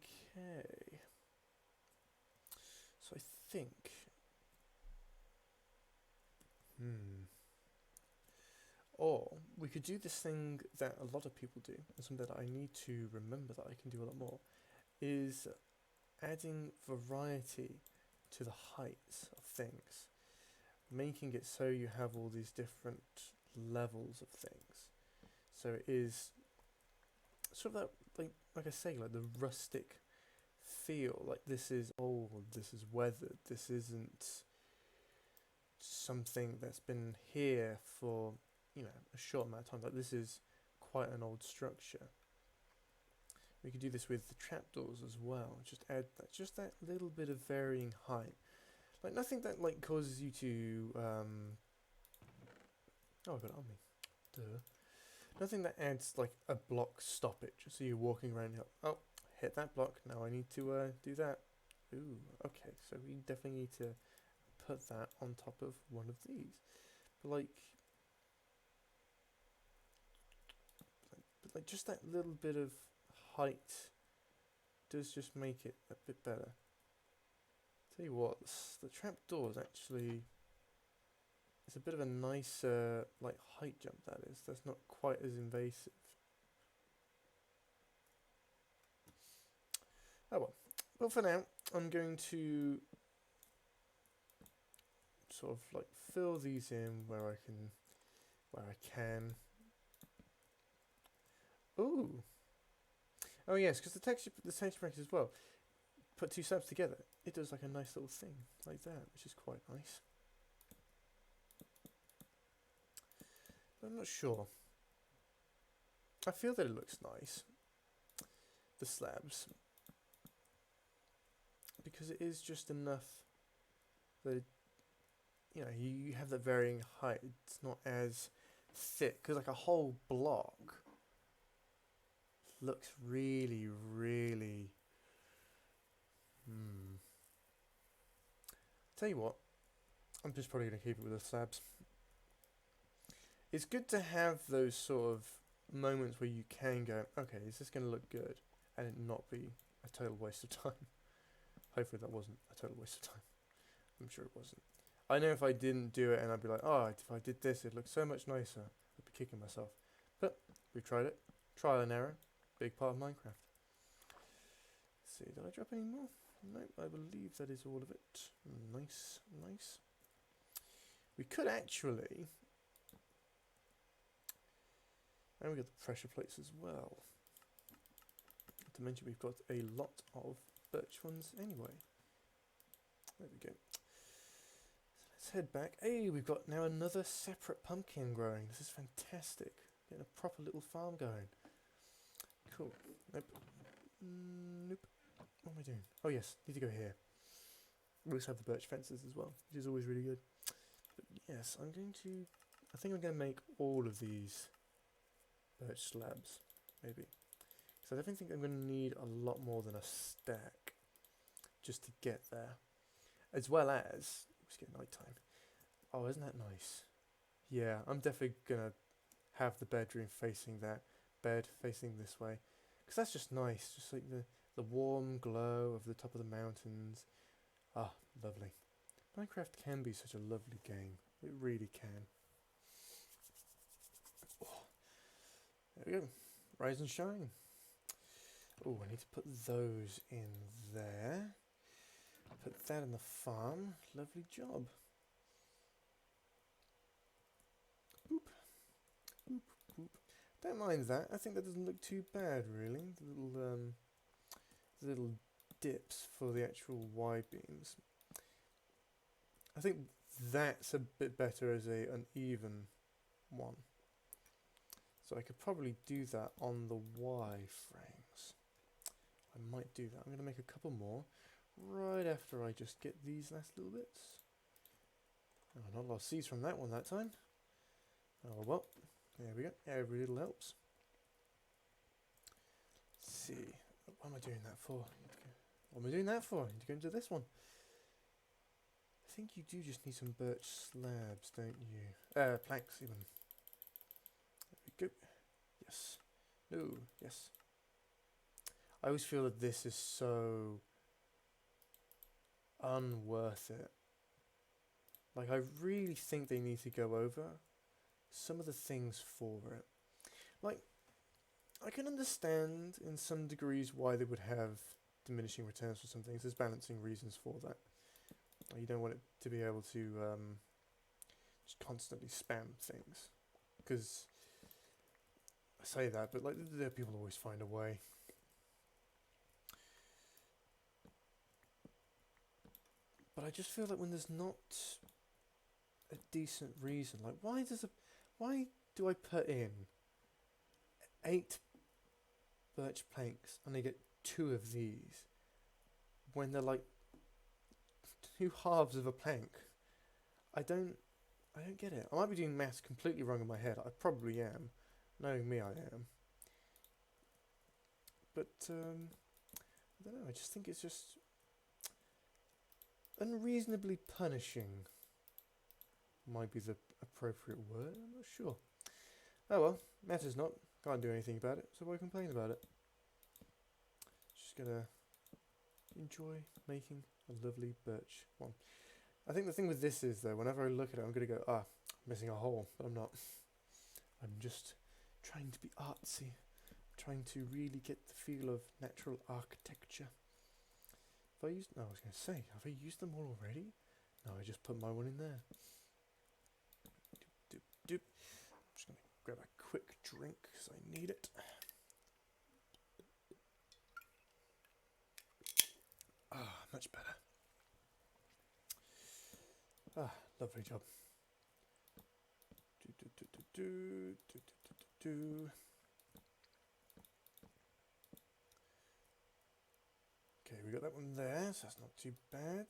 So I think... Or we could do this thing that a lot of people do, and something that I need to remember that I can do a lot more, is adding variety to the heights of things. Making it so you have all these different levels of things. So it is sort of that, like I say, like the rustic feel. Like this is old, this is weathered, this isn't something that's been here for, you know, a short amount of time. Like this is quite an old structure. We could do this with the trapdoors as well. Just add that, just that little bit of varying height. Like nothing that like causes you to oh, I got it on me. Duh. Nothing that adds like a block stoppage. So you're walking around, you're, oh, hit that block. Now I need to do that. Ooh, okay. So we definitely need to put that on top of one of these. But like just that little bit of height does just make it a bit better. Tell you what, the trapdoors actually, it's a bit of a nicer like height jump, that is. That's not quite as invasive. Oh well. But for now, I'm going to sort of like fill these in where I can. Ooh. Oh yes, because the texture pack as well. Put two slabs together, it does like a nice little thing like that, which is quite nice. But I'm not sure. I feel that it looks nice, the slabs, because it is just enough that it, you know, you have that varying height. It's not as thick, because like a whole block looks really, really. Tell you what, I'm just probably going to keep it with the slabs. It's good to have those sort of moments where you can go, okay, is this going to look good? And it not be a total waste of time. Hopefully that wasn't a total waste of time. I'm sure it wasn't. I know if I didn't do it and I'd be like, oh, if I did this, it'd look so much nicer. I'd be kicking myself. But we tried it. Trial and error. Big part of Minecraft. Let's see, did I drop any more? Nope, I believe that is all of it. Nice, nice. We could actually... And we got the pressure plates as well. Not to mention we've got a lot of birch ones anyway. There we go. So let's head back. Hey, we've got now another separate pumpkin growing. This is fantastic. Getting a proper little farm going. Cool. Nope. Nope. What am I doing? Oh yes, need to go here. We also have the birch fences as well, which is always really good. But yes, I think I'm going to make all of these birch slabs, maybe. So I definitely think I'm going to need a lot more than a stack just to get there. As well as, it's getting night time. Oh, isn't that nice? Yeah, I'm definitely going to have the bedroom facing that, bed facing this way. Because that's just nice, just like the warm glow of the top of the mountains. Ah, lovely. Minecraft can be such a lovely game. It really can. Oh, there we go. Rise and shine. Oh, I need to put those in there. Put that in the farm. Lovely job. Boop. Boop, boop. Don't mind that. I think that doesn't look too bad, really. The little dips for the actual Y-beams. I think that's a bit better as a uneven one. So I could probably do that on the Y frames. I might do that. I'm going to make a couple more right after I just get these last little bits. Oh, not lost seeds from that one that time. Oh well, there we go. Every little helps. Let's see, what am I doing that for? What am I doing that for? I need to go into this one. I think you do just need some birch slabs, don't you? Planks even. There we go. Yes. No. Yes. I always feel that this is so unworth it. Like, I really think they need to go over some of the things for it. Like, I can understand in some degrees why they would have diminishing returns for some things. There's balancing reasons for that. You don't want it to be able to just constantly spam things. Because I say that, but like, people always find a way. But I just feel like when there's not a decent reason, like why do I put in 8 birch planks and I get 2 of these when they're like 2 halves of a plank? I don't get it. I might be doing maths completely wrong in my head. I probably am. Knowing me, I am. But I don't know. I just think it's just unreasonably punishing. Might be the appropriate word. I'm not sure. Oh well, matters not. Can't do anything about it, so why complain about it? Just gonna enjoy making a lovely birch one. I think the thing with this is though, whenever I look at it, I'm gonna go, I'm missing a hole, but I'm not. I'm just trying to be artsy, trying to really get the feel of natural architecture. I was gonna say, have I used them all already? No, I just put my one in there. I'm just gonna grab a quick drink because I need it. Much better. Lovely job. Okay, we got that one there, so that's not too bad.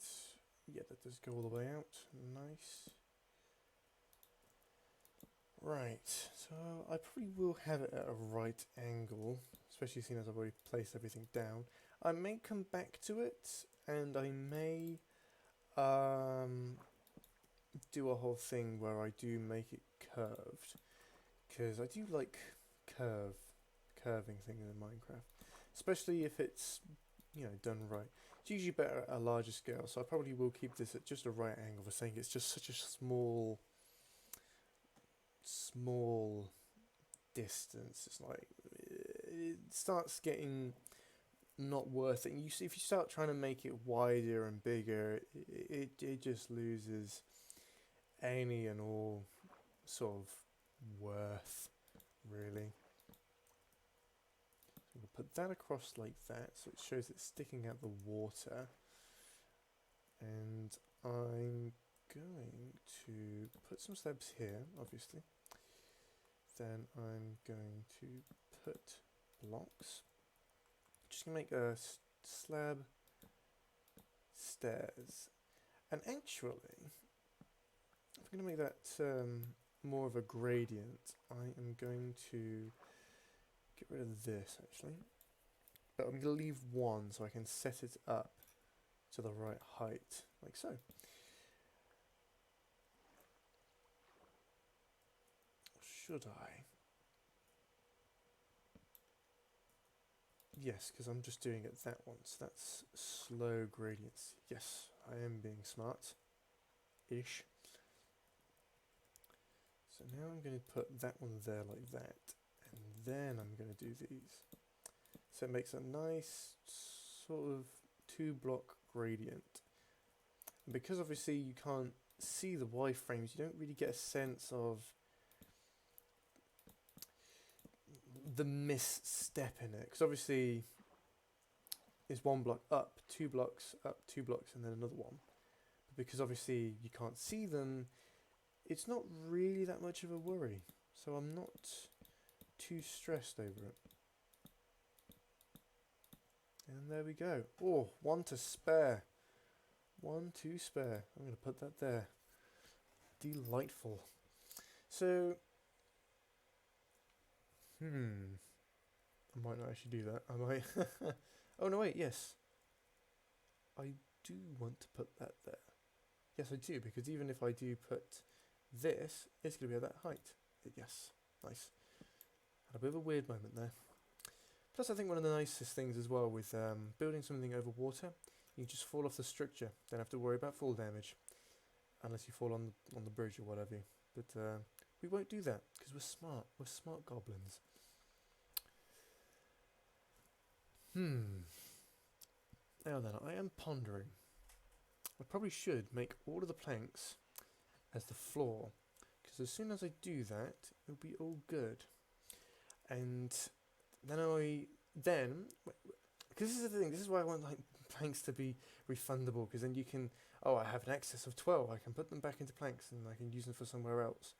Yeah, that does go all the way out. Nice. Right, so I probably will have it at a right angle, especially seeing as I've already placed everything down. I may come back to it, and I may do a whole thing where I do make it curved, because I do like curving things in Minecraft, especially if it's, done right. It's usually better at a larger scale, so I probably will keep this at just a right angle for saying it's just such a small distance. It's like it starts getting not worth it. And you see, if you start trying to make it wider and bigger, it just loses any and all sort of worth, really. So we'll put that across like that, so it shows it's sticking out the water. And I'm going to put some slabs here, obviously. Then I'm going to put blocks. Just gonna make a slab stairs. And actually, if I'm gonna make that more of a gradient, I am going to get rid of this actually. But I'm gonna leave one so I can set it up to the right height, like so. Should I? Yes, because I'm just doing it that once. That's slow gradients. Yes, I am being smart-ish. So now I'm going to put that one there like that, and then I'm going to do these. So it makes a nice sort of 2-block gradient. And because obviously you can't see the Y-frames, you don't really get a sense of the misstep in it, because obviously it's 1 block up, 2 blocks up, 2 blocks, and then another one. because obviously you can't see them, it's not really that much of a worry. So I'm not too stressed over it. And there we go. Oh, one to spare. One to spare. I'm going to put that there. Delightful. So, I might not actually do that. I might. Oh no, wait. Yes, I do want to put that there. Yes, I do, because even if I do put this, it's going to be at that height. Yes, nice. Had a bit of a weird moment there. Plus, I think one of the nicest things as well with building something over water, you just fall off the structure. Don't have to worry about fall damage, unless you fall on the bridge or whatever. But we won't do that because we're smart. We're smart goblins. Now then, I am pondering. I probably should make all of the planks as the floor, because as soon as I do that, it'll be all good. And then because this is the thing, this is why I want like planks to be refundable, because then you can, oh, I have an excess of 12, I can put them back into planks and I can use them for somewhere else.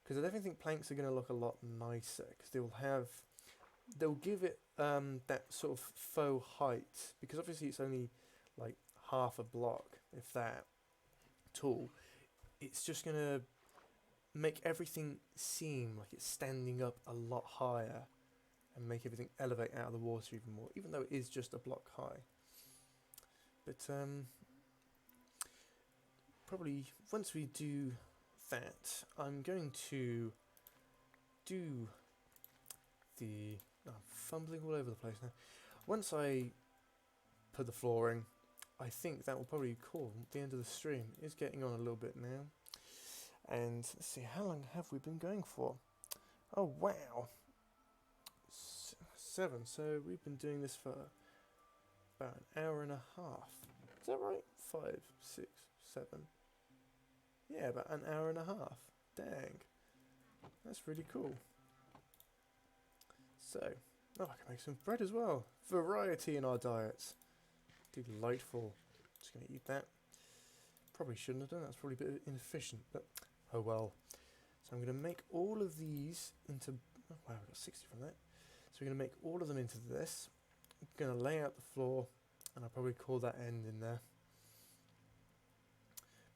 Because I definitely think planks are going to look a lot nicer, because they'll give it that sort of faux height, because obviously it's only like half a block, if that, tall. It's just going to make everything seem like it's standing up a lot higher and make everything elevate out of the water even more, even though it is just a block high. But probably once we do that, I'm going to do the... I'm fumbling all over the place now. Once I put the flooring, I think that will probably call the end of the stream. It's getting on a little bit now. And let's see, how long have we been going for? Oh, wow. 7. So we've been doing this for about an hour and a half. Is that right? 5, 6, 7. Yeah, about an hour and a half. Dang. That's really cool. So, oh, I can make some bread as well. Variety in our diets. Delightful. Just going to eat that. Probably shouldn't have done that. That's probably a bit inefficient, but oh well. So I'm going to make all of these into... Oh, wow, I got 60 from that. So we're going to make all of them into this. I'm going to lay out the floor, and I'll probably call that end in there.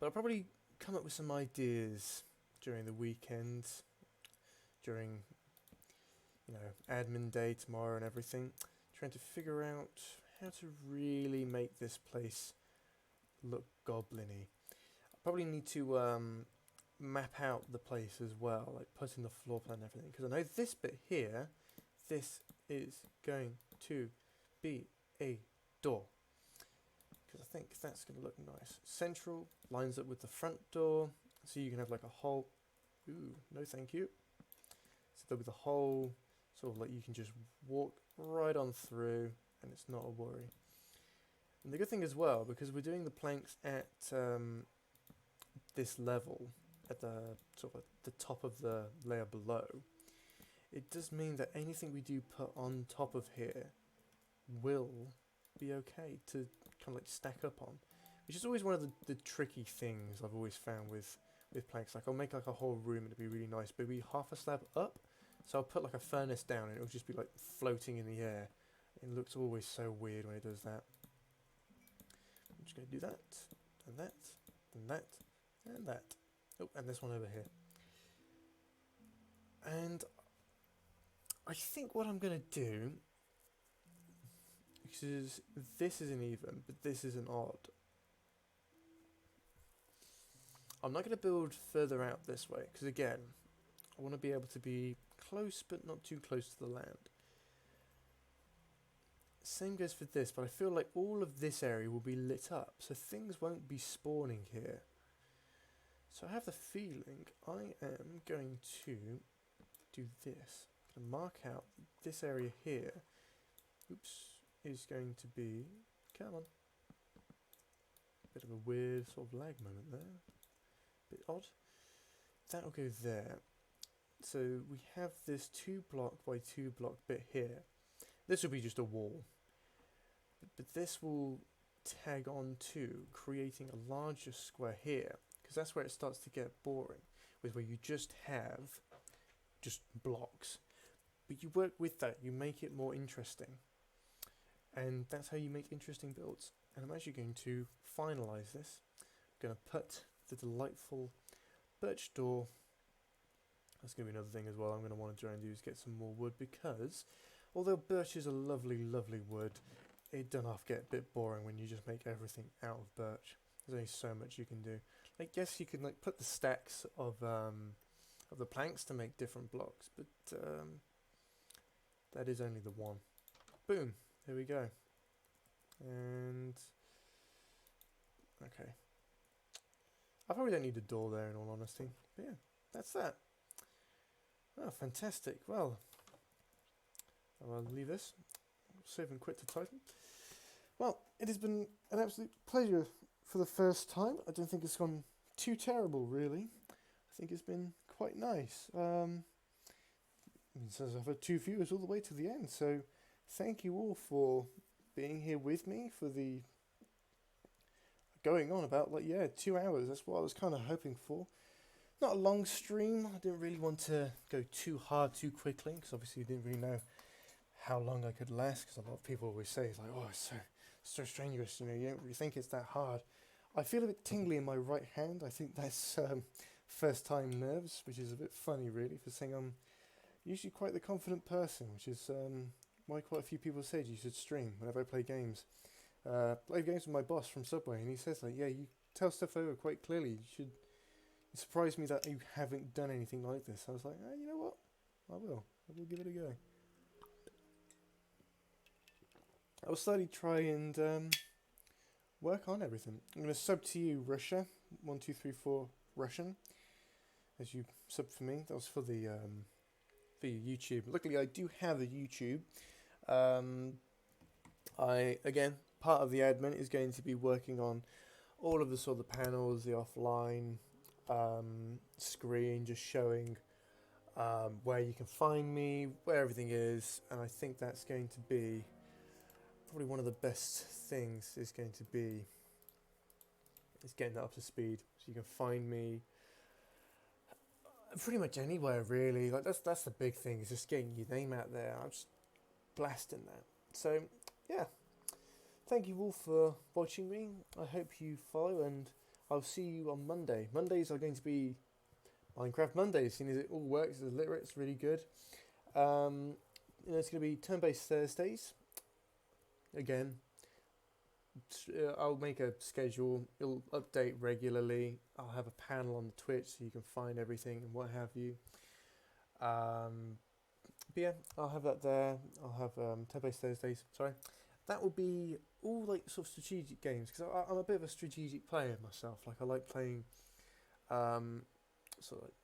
But I'll probably come up with some ideas during the weekend, during, you know, admin day tomorrow and everything, trying to figure out how to really make this place look goblin-y. I probably need to map out the place as well, like put in the floor plan and everything, because I know this bit here, this is going to be a door, because I think that's going to look nice. Central lines up with the front door, so you can have like a whole... Ooh, no thank you. So there'll be the whole sort of like you can just walk right on through and it's not a worry. And the good thing as well, because we're doing the planks at this level, at the sort of the top of the layer below, it does mean that anything we do put on top of here will be okay to kind of like stack up on, which is always one of the tricky things I've always found with planks. Like I'll make like a whole room and it'll be really nice, but it'll be half a slab up, so I'll put like a furnace down and it'll just be like floating in the air. It looks always so weird when it does that. I'm just going to do that, and that, and that, and that. Oh, and this one over here. And I think what I'm going to do, because this isn't even, but this isn't odd, I'm not going to build further out this way, because again, I want to be able to be close, but not too close to the land. Same goes for this, but I feel like all of this area will be lit up, so things won't be spawning here. So I have the feeling I am going to do this. I'm going to mark out this area here. Oops, is going to be... Come on. Bit of a weird sort of lag moment there. Bit odd. That'll go there. So we have this 2 block by 2 block bit here. This will be just a wall. But this will tag on to creating a larger square here, because that's where it starts to get boring, with where you just have just blocks. But you work with that, you make it more interesting. And that's how you make interesting builds. And I'm actually going to finalize this. I'm going to put the delightful birch door. That's going to be another thing as well I'm going to want to try and do, is get some more wood, because although birch is a lovely, lovely wood, it does get a bit boring when you just make everything out of birch. There's only so much you can do. I guess you can like put the stacks of the planks to make different blocks, but that is only the one. Boom, there we go. And okay, I probably don't need a door there in all honesty, but yeah, that's that. Oh, fantastic. Well, I'll leave this, save and quit to title. Well, it has been an absolute pleasure for the first time. I don't think it's gone too terrible, really. I think it's been quite nice. It says I've had 2 viewers all the way to the end, so thank you all for being here with me for the going on about 2 hours. That's what I was kind of hoping for. Not a long stream. I didn't really want to go too hard too quickly, because obviously I didn't really know how long I could last, because a lot of people always say it's like, oh, it's so strenuous, you don't really think it's that hard. I feel a bit tingly in my right hand. I think that's first time nerves, which is a bit funny really, for saying I'm usually quite the confident person, which is why quite a few people said you should stream whenever I play games. Play games with my boss from Subway, and he says yeah, you tell stuff over quite clearly. It surprised me that you haven't done anything like this. I was like, you know what, I will give it a go. I will slowly try and work on everything. I'm going to sub to you, Russia, 1234 Russian, as you sub for me. That was for the YouTube. Luckily, I do have a YouTube. Again, part of the admin is going to be working on all of the sort of panels, the offline screen, just showing where you can find me, where everything is, and I think that's going to be probably one of the best things is going to be getting that up to speed, so you can find me pretty much anywhere really. Like that's the big thing, is just getting your name out there. I'm just blasting that. So yeah, thank you all for watching me. I hope you follow, and I'll see you on Monday. Mondays are going to be Minecraft Mondays, seeing as it all works as literate. It's really good. It's going to be turn-based Thursdays. Again, I'll make a schedule. It'll update regularly. I'll have a panel on the Twitch so you can find everything and what have you. But yeah, I'll have that there. I'll have turn-based Thursdays. Sorry, that will be all like sort of strategic games, because I'm a bit of a strategic player myself. Like I like playing sort of like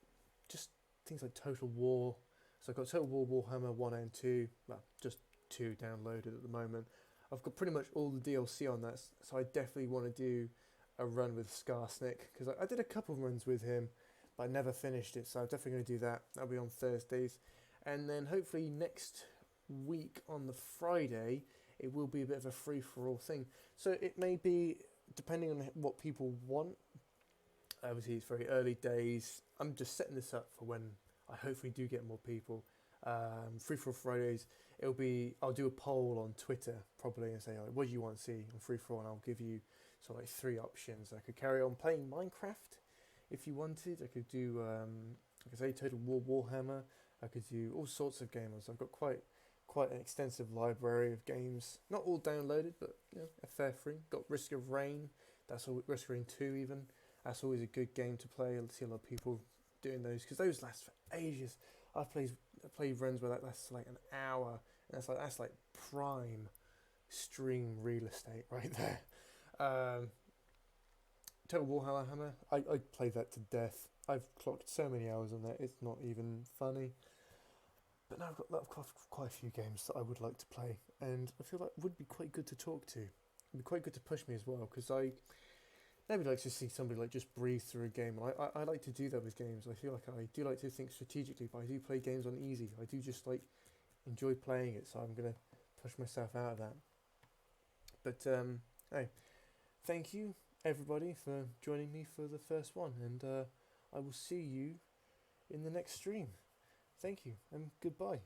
just things like Total War. So I've got Total War Warhammer 1 and 2. Well, just 2 downloaded at the moment. I've got pretty much all the DLC on that, so I definitely want to do a run with Skarsnik, because I did a couple of runs with him, but I never finished it, so I'm definitely going to do that. That'll be on Thursdays. And then hopefully next week on the Friday, it will be a bit of a free-for-all thing. So it may be, depending on what people want, obviously it's very early days. I'm just setting this up for when I hopefully do get more people. Free-for-all Fridays, I'll do a poll on Twitter probably and say, like, what do you want to see on free-for-all, and I'll give you sort of like 3 options. I could carry on playing Minecraft if you wanted. I could do, like I say, Total War Warhammer. I could do all sorts of games. I've got quite an extensive library of games, not all downloaded, but a fair free. Got Risk of Rain. That's all. Risk of Rain 2 even. That's always a good game to play. I see a lot of people doing those, because those last for ages. I played runs where that lasts like an hour, and that's like prime stream real estate right there. Total Warhammer, I played that to death. I've clocked so many hours on that, it's not even funny. But now I've got quite a few games that I would like to play, and I feel like it would be quite good to talk to. It'd be quite good to push me as well, because I never like to see somebody like just breeze through a game. I like to do that with games. I feel like I do like to think strategically, but I do play games on easy. I do just like enjoy playing it, so I'm gonna push myself out of that. But Hey, thank you everybody for joining me for the first one, and I will see you in the next stream. Thank you and goodbye.